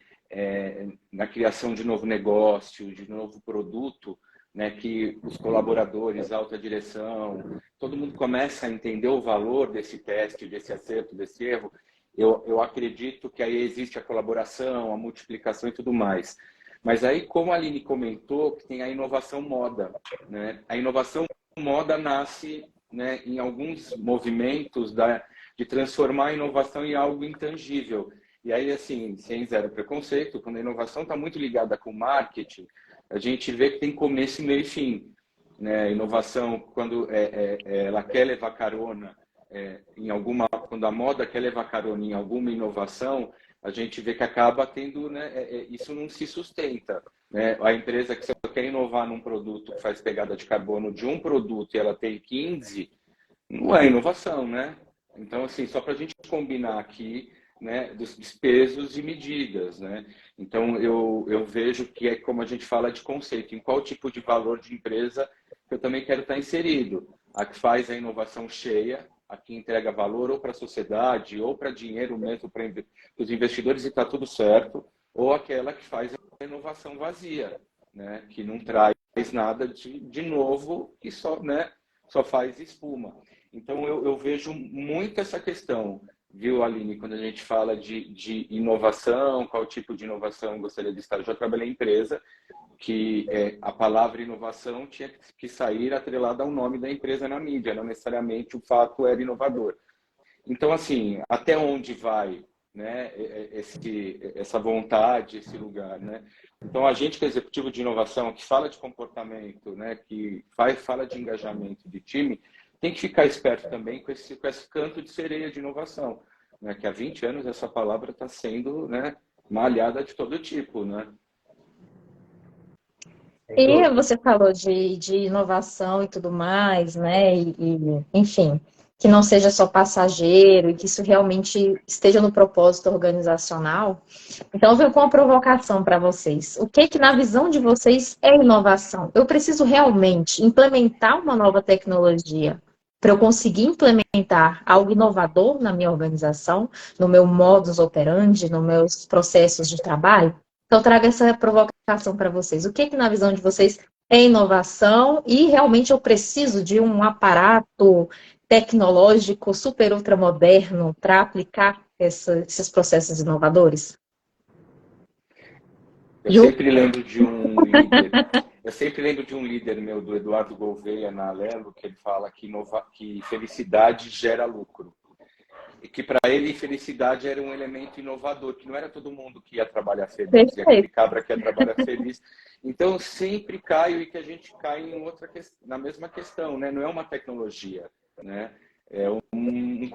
na criação de novo negócio, de novo produto, né, que os colaboradores, a alta direção, todo mundo começa a entender o valor desse teste, desse acerto, desse erro. Eu acredito que aí existe a colaboração, a multiplicação e tudo mais. Mas aí, como a Aline comentou, que tem a inovação moda, né? A inovação moda nasce, né, em alguns movimentos de transformar a inovação em algo intangível. E aí, assim, sem zero preconceito, quando a inovação está muito ligada com marketing, a gente vê que tem começo, meio e fim. Né? A inovação, quando ela quer levar carona quando a moda quer levar carona em alguma inovação, a gente vê que acaba tendo, né, isso não se sustenta. Né? A empresa que só quer inovar num produto que faz pegada de carbono de um produto e ela tem 15, não é inovação, né? Então, assim, só para a gente combinar aqui, né, dos pesos e medidas, né? Então, eu vejo que é como a gente fala de conceito, em qual tipo de valor de empresa que eu também quero estar inserido. A que faz a inovação cheia, a que entrega valor ou para a sociedade, ou para dinheiro mesmo, para os investidores e está tudo certo, ou aquela que faz a inovação vazia, né? Que não traz nada de novo, que só faz espuma. Então, eu vejo muito essa questão, viu, Aline, quando a gente fala de inovação, qual tipo de inovação gostaria de estar. Eu já trabalhei em empresa que a palavra inovação tinha que sair atrelada ao nome da empresa na mídia, não necessariamente o fato era inovador. Então, assim, até onde vai, né, essa vontade, esse lugar, né? Então, a gente que é executivo de inovação, que fala de comportamento, né, que fala de engajamento de time, tem que ficar esperto também com esse canto de sereia de inovação, né, que há 20 anos essa palavra está sendo, né, malhada de todo tipo, né? E você falou de inovação e tudo mais, né? Enfim, que não seja só passageiro e que isso realmente esteja no propósito organizacional. Então, eu venho com uma provocação para vocês. O que na visão de vocês é inovação? Eu preciso realmente implementar uma nova tecnologia para eu conseguir implementar algo inovador na minha organização, no meu modus operandi, nos meus processos de trabalho? Então, eu trago essa provocação para vocês. O que, que, na visão de vocês, é inovação e realmente eu preciso de um aparato tecnológico super ultra moderno para aplicar esses processos inovadores? Eu sempre lembro de um líder, meu, do Eduardo Gouveia, na Alelo, que ele fala que felicidade gera lucro. E que para ele felicidade era um elemento inovador, que não era todo mundo que ia trabalhar feliz, e aquele cabra que ia trabalhar feliz. Então, eu sempre caio e que a gente cai em na mesma questão, né? Não é uma tecnologia, né? É um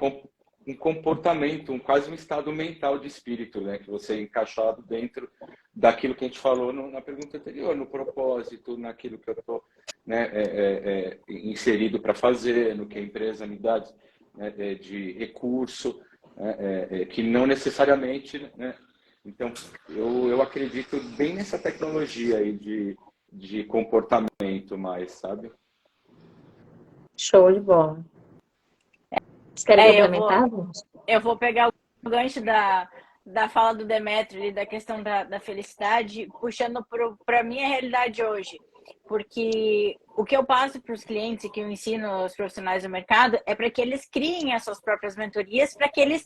comportamento, quase um estado mental de espírito, né? Que você é encaixado dentro daquilo que a gente falou na pergunta anterior, no propósito, naquilo que eu estou, né, inserido para fazer, no que a empresa me dá, né, de recurso, que não necessariamente, né? Então, eu acredito bem nessa tecnologia aí de comportamento mais, sabe? Show de bola. Vocês querem complementar? Eu vou pegar o gancho da fala do Demetrio e da questão da felicidade, puxando para a minha realidade hoje. Porque o que eu passo para os clientes e que eu ensino aos profissionais do mercado é para que eles criem as suas próprias mentorias, para que eles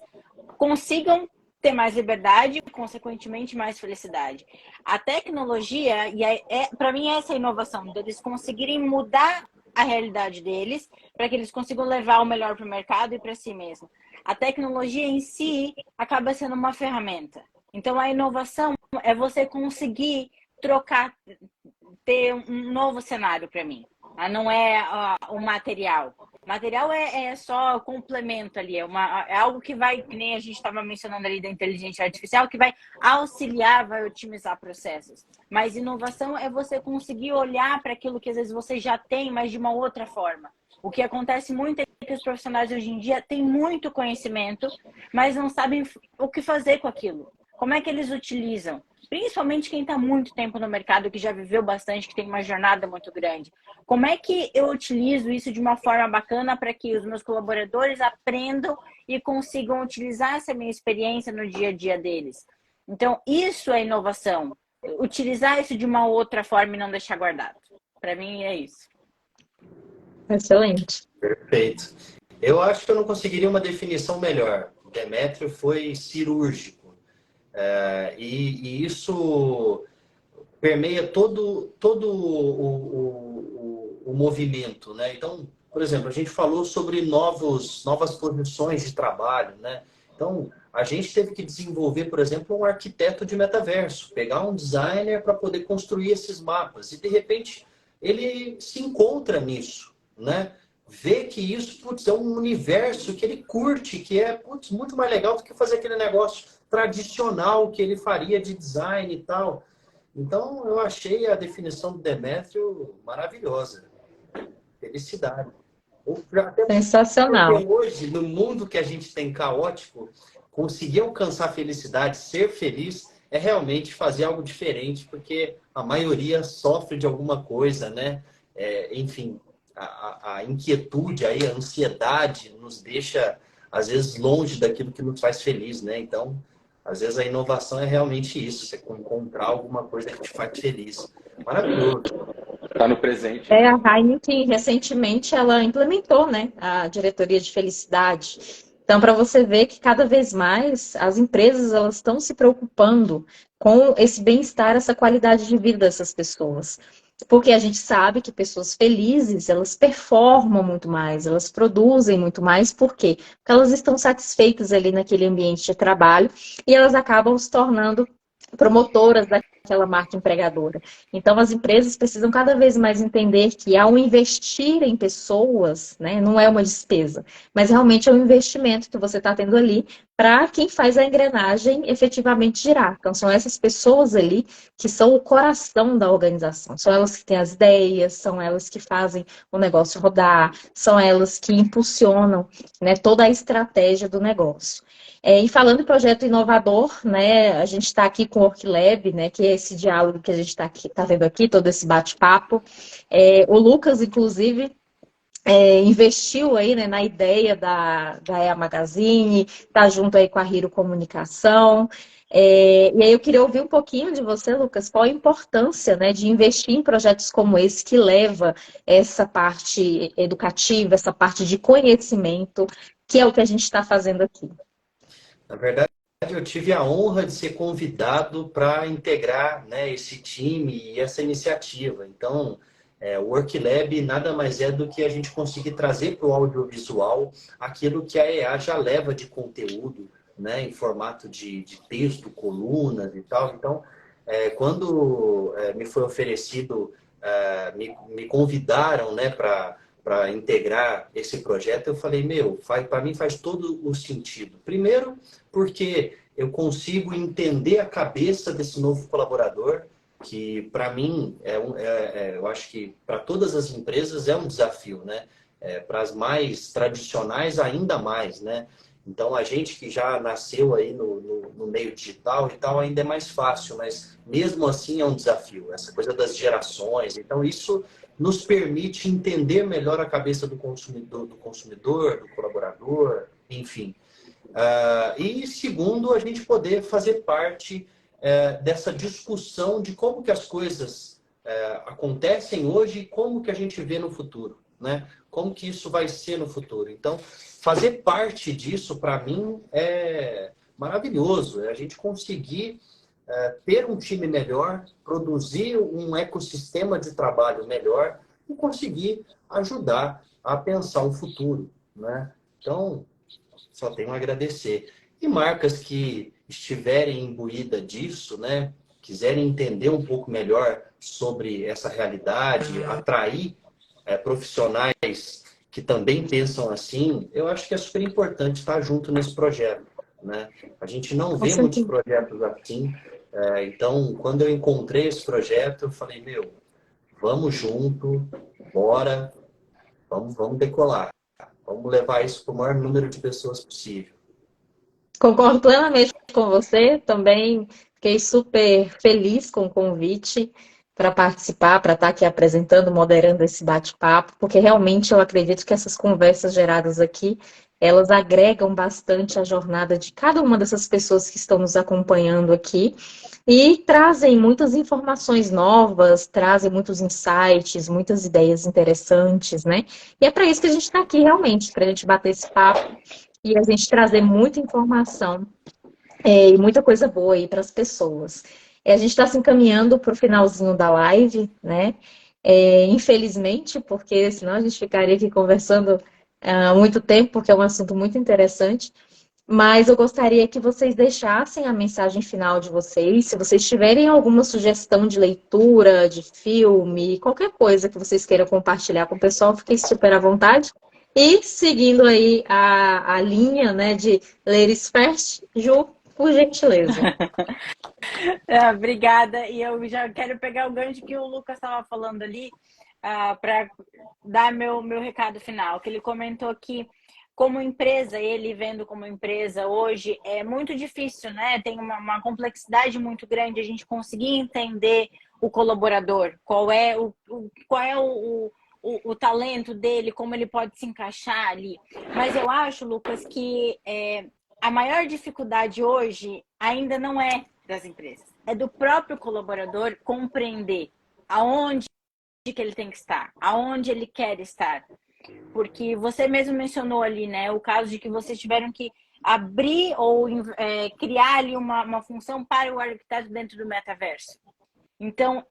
consigam ter mais liberdade e, consequentemente, mais felicidade. A tecnologia, para mim, essa é a inovação, deles conseguirem mudar a realidade deles, para que eles consigam levar o melhor para o mercado e para si mesmo. A tecnologia em si acaba sendo uma ferramenta. Então, a inovação é você conseguir trocar, ter um novo cenário para mim. Não é o material. O material é só complemento ali, é algo que vai, que nem a gente estava mencionando ali da inteligência artificial, que vai auxiliar, vai otimizar processos. Mas inovação é você conseguir olhar para aquilo que às vezes você já tem, mas de uma outra forma. O que acontece muito é que os profissionais hoje em dia têm muito conhecimento, mas não sabem o que fazer com aquilo. Como é que eles utilizam? Principalmente quem está muito tempo no mercado, que já viveu bastante, que tem uma jornada muito grande. Como é que eu utilizo isso de uma forma bacana para que os meus colaboradores aprendam e consigam utilizar essa minha experiência no dia a dia deles? Então, isso é inovação. Utilizar isso de uma outra forma e não deixar guardado. Para mim, é isso. Excelente. Perfeito. Eu acho que eu não conseguiria uma definição melhor. O Demetrio foi cirúrgico. E isso permeia todo o movimento, né? Então, por exemplo, a gente falou sobre novas posições de trabalho, né? Então, a gente teve que desenvolver, por exemplo, um arquiteto de metaverso, pegar um designer para poder construir esses mapas. E, de repente, ele se encontra nisso, né? Vê que isso, putz, é um universo que ele curte, que é, putz, muito mais legal do que fazer aquele negócio tradicional que ele faria de design e tal. Então, eu achei a definição do Demetrio maravilhosa. Felicidade. Sensacional. Porque hoje, no mundo que a gente tem caótico, conseguir alcançar a felicidade, ser feliz, é realmente fazer algo diferente, porque a maioria sofre de alguma coisa, né? Enfim, a inquietude, aí, a ansiedade nos deixa, às vezes, longe daquilo que nos faz feliz, né? Então, às vezes a inovação é realmente isso, você encontrar alguma coisa que te faz feliz. Maravilhoso. Está no presente. A Heineken, recentemente, ela implementou, né, a diretoria de felicidade. Então, para você ver que cada vez mais as empresas elas estão se preocupando com esse bem-estar, essa qualidade de vida dessas pessoas. Porque a gente sabe que pessoas felizes, elas performam muito mais, elas produzem muito mais. Por quê? Porque elas estão satisfeitas ali naquele ambiente de trabalho e elas acabam se tornando promotoras daquela marca empregadora. Então, as empresas precisam cada vez mais entender que ao investir em pessoas, né, não é uma despesa, mas realmente é um investimento que você está tendo ali para quem faz a engrenagem efetivamente girar. Então, são essas pessoas ali que são o coração da organização. São elas que têm as ideias, são elas que fazem o negócio rodar, são elas que impulsionam, né, toda a estratégia do negócio. E falando em projeto inovador, né, a gente está aqui com o WorkLab, né, que é esse diálogo que a gente está vendo aqui, todo esse bate-papo. O Lucas, inclusive, investiu aí, né, na ideia da EA Magazine, tá junto aí com a Hiro Comunicação. E aí eu queria ouvir um pouquinho de você, Lucas, qual a importância, né, de investir em projetos como esse que leva essa parte educativa, essa parte de conhecimento, que é o que a gente está fazendo aqui. Na verdade, eu tive a honra de ser convidado para integrar, né, esse time e essa iniciativa. Então, o WorkLab nada mais é do que a gente conseguir trazer para o audiovisual aquilo que a EA já leva de conteúdo, né, em formato de texto, colunas e tal. Então, quando me foi oferecido, me convidaram, né, para integrar esse projeto, eu falei, para mim faz todo o sentido. Primeiro, porque eu consigo entender a cabeça desse novo colaborador, que para mim, eu acho que para todas as empresas é um desafio, né? Para as mais tradicionais, ainda mais, né? Então, a gente que já nasceu aí no meio digital e tal, ainda é mais fácil, mas mesmo assim é um desafio, essa coisa das gerações. Então, isso nos permite entender melhor a cabeça do consumidor, do colaborador, enfim. E segundo, a gente poder fazer parte dessa discussão de como que as coisas acontecem hoje e como que a gente vê no futuro, né? Como que isso vai ser no futuro. Então, fazer parte disso, para mim, é maravilhoso. É a gente conseguir ter um time melhor, produzir um ecossistema de trabalho melhor e conseguir ajudar a pensar o futuro, né? Então, só tenho a agradecer. E marcas que estiverem imbuídas disso, né, quiserem entender um pouco melhor sobre essa realidade, atrair profissionais que também pensam assim, eu acho que é super importante estar junto nesse projeto, né? A gente não Com vê muitos certeza. projetos assim, então, quando eu encontrei esse projeto, eu falei, vamos junto, bora, vamos decolar. Vamos levar isso para o maior número de pessoas possível. Concordo plenamente com você, também fiquei super feliz com o convite para participar, para estar aqui apresentando, moderando esse bate-papo, porque realmente eu acredito que essas conversas geradas aqui, elas agregam bastante a jornada de cada uma dessas pessoas que estão nos acompanhando aqui e trazem muitas informações novas, trazem muitos insights, muitas ideias interessantes, né? E é para isso que a gente está aqui realmente, para a gente bater esse papo e a gente trazer muita informação e muita coisa boa aí para as pessoas. A gente está se encaminhando para o finalzinho da live, né? Infelizmente, porque senão a gente ficaria aqui conversando há muito tempo, porque é um assunto muito interessante. Mas eu gostaria que vocês deixassem a mensagem final de vocês. Se vocês tiverem alguma sugestão de leitura, de filme, qualquer coisa que vocês queiram compartilhar com o pessoal, fiquem super à vontade. E seguindo aí a linha, né, de Ladies First, Ju, por gentileza. Obrigada. E eu já quero pegar o gancho que o Lucas estava falando ali, para dar meu recado final. Que ele comentou que, como empresa, ele vendo como empresa hoje, é muito difícil, né? Tem uma complexidade muito grande a gente conseguir entender o colaborador, qual é o talento dele, como ele pode se encaixar ali. Mas eu acho, Lucas, que a maior dificuldade hoje ainda não é das empresas, é do próprio colaborador compreender aonde que ele tem que estar, aonde ele quer estar. Porque você mesmo mencionou ali, né, o caso de que vocês tiveram que abrir ou criar ali uma função para o arquiteto dentro do metaverso. Então,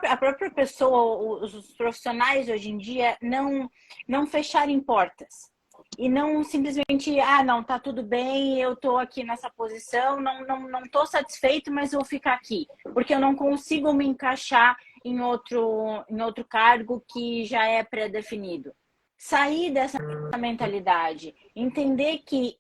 a própria pessoa, os profissionais hoje em dia não fecharem portas. E não simplesmente, não, tá tudo bem, eu tô aqui nessa posição, não tô satisfeito, mas vou ficar aqui. Porque eu não consigo me encaixar em outro cargo que já é pré-definido. Sair dessa mentalidade, entender que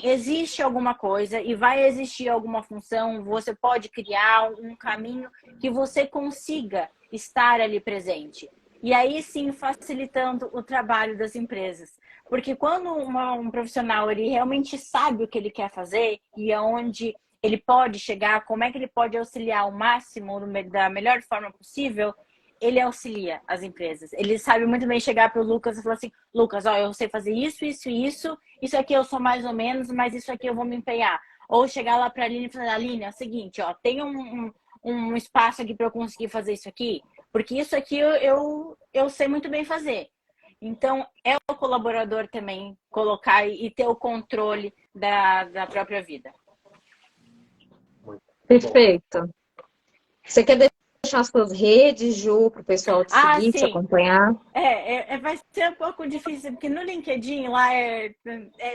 existe alguma coisa e vai existir alguma função, você pode criar um caminho que você consiga estar ali presente. E aí sim, facilitando o trabalho das empresas. Porque quando um profissional ele realmente sabe o que ele quer fazer e aonde ele pode chegar, como é que ele pode auxiliar ao máximo da melhor forma possível, ele auxilia as empresas. Ele sabe muito bem chegar para o Lucas e falar assim, Lucas, ó, eu sei fazer isso, isso e isso aqui eu sou mais ou menos, mas isso aqui eu vou me empenhar. Ou chegar lá para a Aline e falar, Aline, é o seguinte, ó, tem um espaço aqui para eu conseguir fazer isso aqui, porque isso aqui eu sei muito bem fazer. Então, é o colaborador também colocar e ter o controle da própria vida. Perfeito. Você quer deixar suas redes, Ju, para o pessoal te seguir, te Sim. acompanhar? Vai ser um pouco difícil, porque no LinkedIn lá é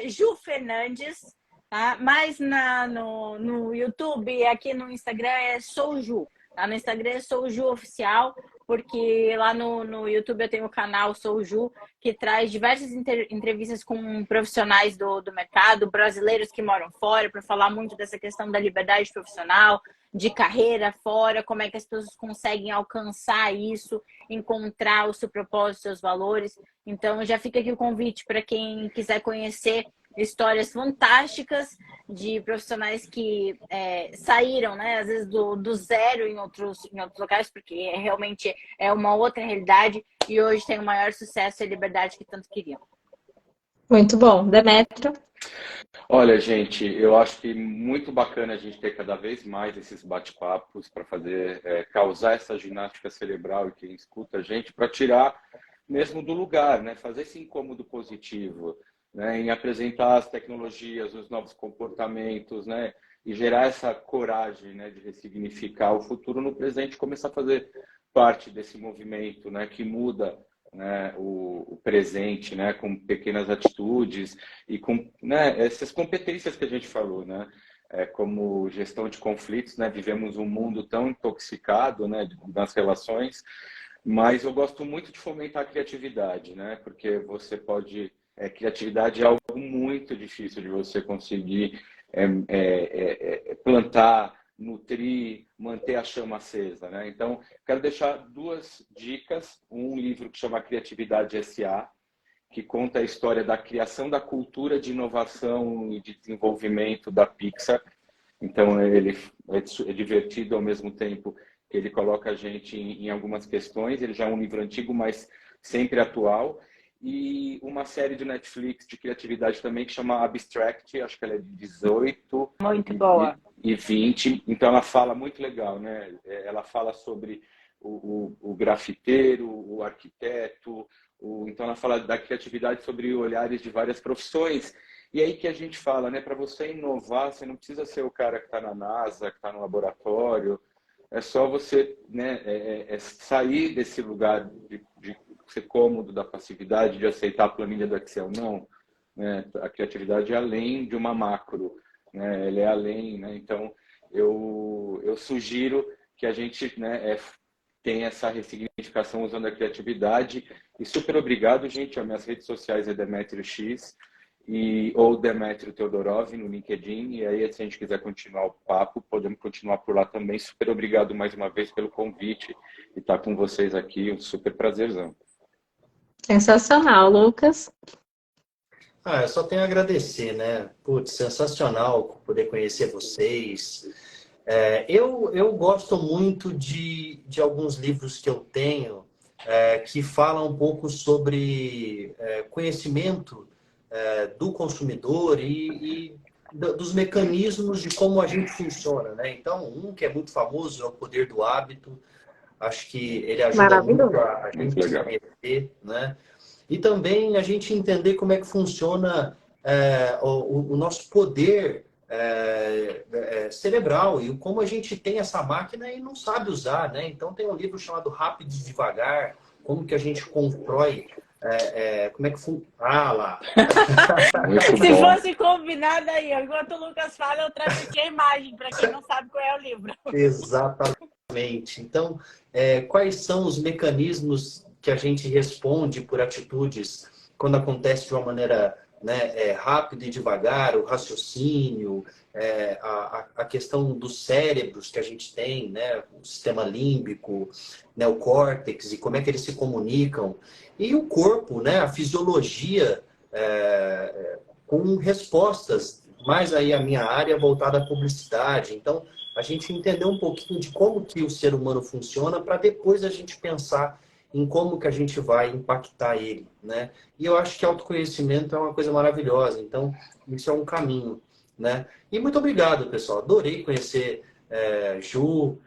Ju Fernandes, tá? Mas no YouTube e aqui no Instagram é Sou Ju. Tá? No Instagram é Sou Ju Oficial, porque lá no YouTube eu tenho o canal Sou Ju, que traz diversas entrevistas com profissionais do mercado, brasileiros que moram fora, para falar muito dessa questão da liberdade profissional, de carreira fora, como é que as pessoas conseguem alcançar isso, encontrar o seu propósito, os seus valores. Então, já fica aqui o convite para quem quiser conhecer histórias fantásticas de profissionais que saíram, né, às vezes do zero em outros locais, porque realmente é uma outra realidade e hoje tem o maior sucesso e liberdade que tanto queriam. Muito bom. Demétrio? Olha, gente, eu acho que muito bacana a gente ter cada vez mais esses bate-papos para fazer, causar essa ginástica cerebral e quem escuta a gente para tirar mesmo do lugar, né? Fazer esse incômodo positivo, né? Em apresentar as tecnologias, os novos comportamentos, né? E gerar essa coragem, né? De ressignificar o futuro no presente, começar a fazer parte desse movimento, né? Que muda, né, o presente, né, com pequenas atitudes e com, né, essas competências que a gente falou, né, como gestão de conflitos, né, vivemos um mundo tão intoxicado, né, nas relações, mas eu gosto muito de fomentar a criatividade, né, porque você pode, criatividade é algo muito difícil de você conseguir plantar, nutrir, manter a chama acesa, né? Então, quero deixar 2 dicas. Um livro que chama Criatividade S.A., que conta a história da criação da cultura de inovação e de desenvolvimento da Pixar. Então, ele é divertido ao mesmo tempo que ele coloca a gente em algumas questões. Ele já é um livro antigo, mas sempre atual. E uma série de Netflix de criatividade também que chama Abstract, acho que ela é de 18 Muito boa. E 20, então ela fala muito legal, né? Ela fala sobre o grafiteiro, o arquiteto, então ela fala da criatividade sobre olhares de várias profissões. E aí que a gente fala, né? Para você inovar, você não precisa ser o cara que está na NASA, que está no laboratório, é só você, né, sair desse lugar de ser cômodo da passividade, de aceitar a planilha do Excel. Não, né? A criatividade é além de uma macro, né? Ela é além, né? Então, eu sugiro que a gente, né, tenha essa ressignificação usando a criatividade. E super obrigado, gente. As minhas redes sociais é Demetrio X ou Demetrio Teodorov no LinkedIn. E aí, se a gente quiser continuar o papo, podemos continuar por lá também. Super obrigado mais uma vez pelo convite e estar com vocês aqui. Um super prazerzão. Sensacional, Lucas. Eu só tenho a agradecer, né? Putz, sensacional poder conhecer vocês. Eu gosto muito de alguns livros que eu tenho que falam um pouco sobre conhecimento do consumidor e dos mecanismos de como a gente funciona, né? Então, um que é muito famoso é o Poder do Hábito. Acho que ele ajuda muito a gente se conhecer, né? E também a gente entender como é que funciona o nosso poder cerebral e como a gente tem essa máquina e não sabe usar, né? Então tem um livro chamado Rápido e Devagar, como que a gente constrói, como é que funciona. Lá! Se fosse combinado aí, enquanto o Lucas fala, eu trago aqui a imagem, para quem não sabe qual é o livro. Exatamente. Então, quais são os mecanismos que a gente responde por atitudes quando acontece de uma maneira, né, rápida e devagar, o raciocínio, a questão dos cérebros que a gente tem, né, o sistema límbico, né, o córtex, e como é que eles se comunicam, e o corpo, né, a fisiologia com respostas mais aí a minha área voltada à publicidade. Então, a gente entender um pouquinho de como que o ser humano funciona para depois a gente pensar em como que a gente vai impactar ele, né? E eu acho que autoconhecimento é uma coisa maravilhosa. Então, isso é um caminho, né? E muito obrigado, pessoal. Adorei conhecer Ju,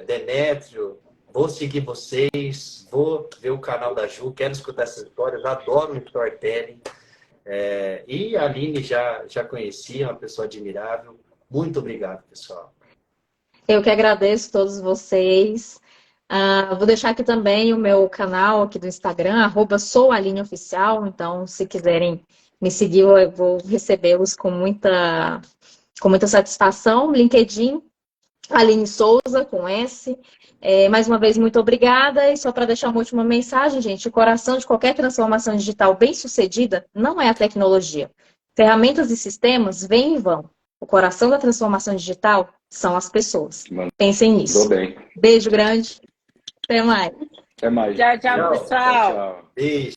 Demétrio. Vou seguir vocês, vou ver o canal da Ju, quero escutar essas histórias, adoro o storytelling. E a Aline já conhecia, uma pessoa admirável. Muito obrigado, pessoal. Eu que agradeço a todos vocês. Vou deixar aqui também o meu canal aqui do Instagram, @souAlineOficial. Então, se quiserem me seguir, eu vou recebê-los com muita satisfação. LinkedIn, Aline Souza, com S. Mais uma vez, muito obrigada. E só para deixar uma última mensagem, gente, o coração de qualquer transformação digital bem-sucedida não é a tecnologia. Ferramentas e sistemas vêm e vão. O coração da transformação digital são as pessoas. Pensem nisso. Bem. Beijo grande. Até mais. Até mais. Tchau, tchau, pessoal. Tchau. Beijo.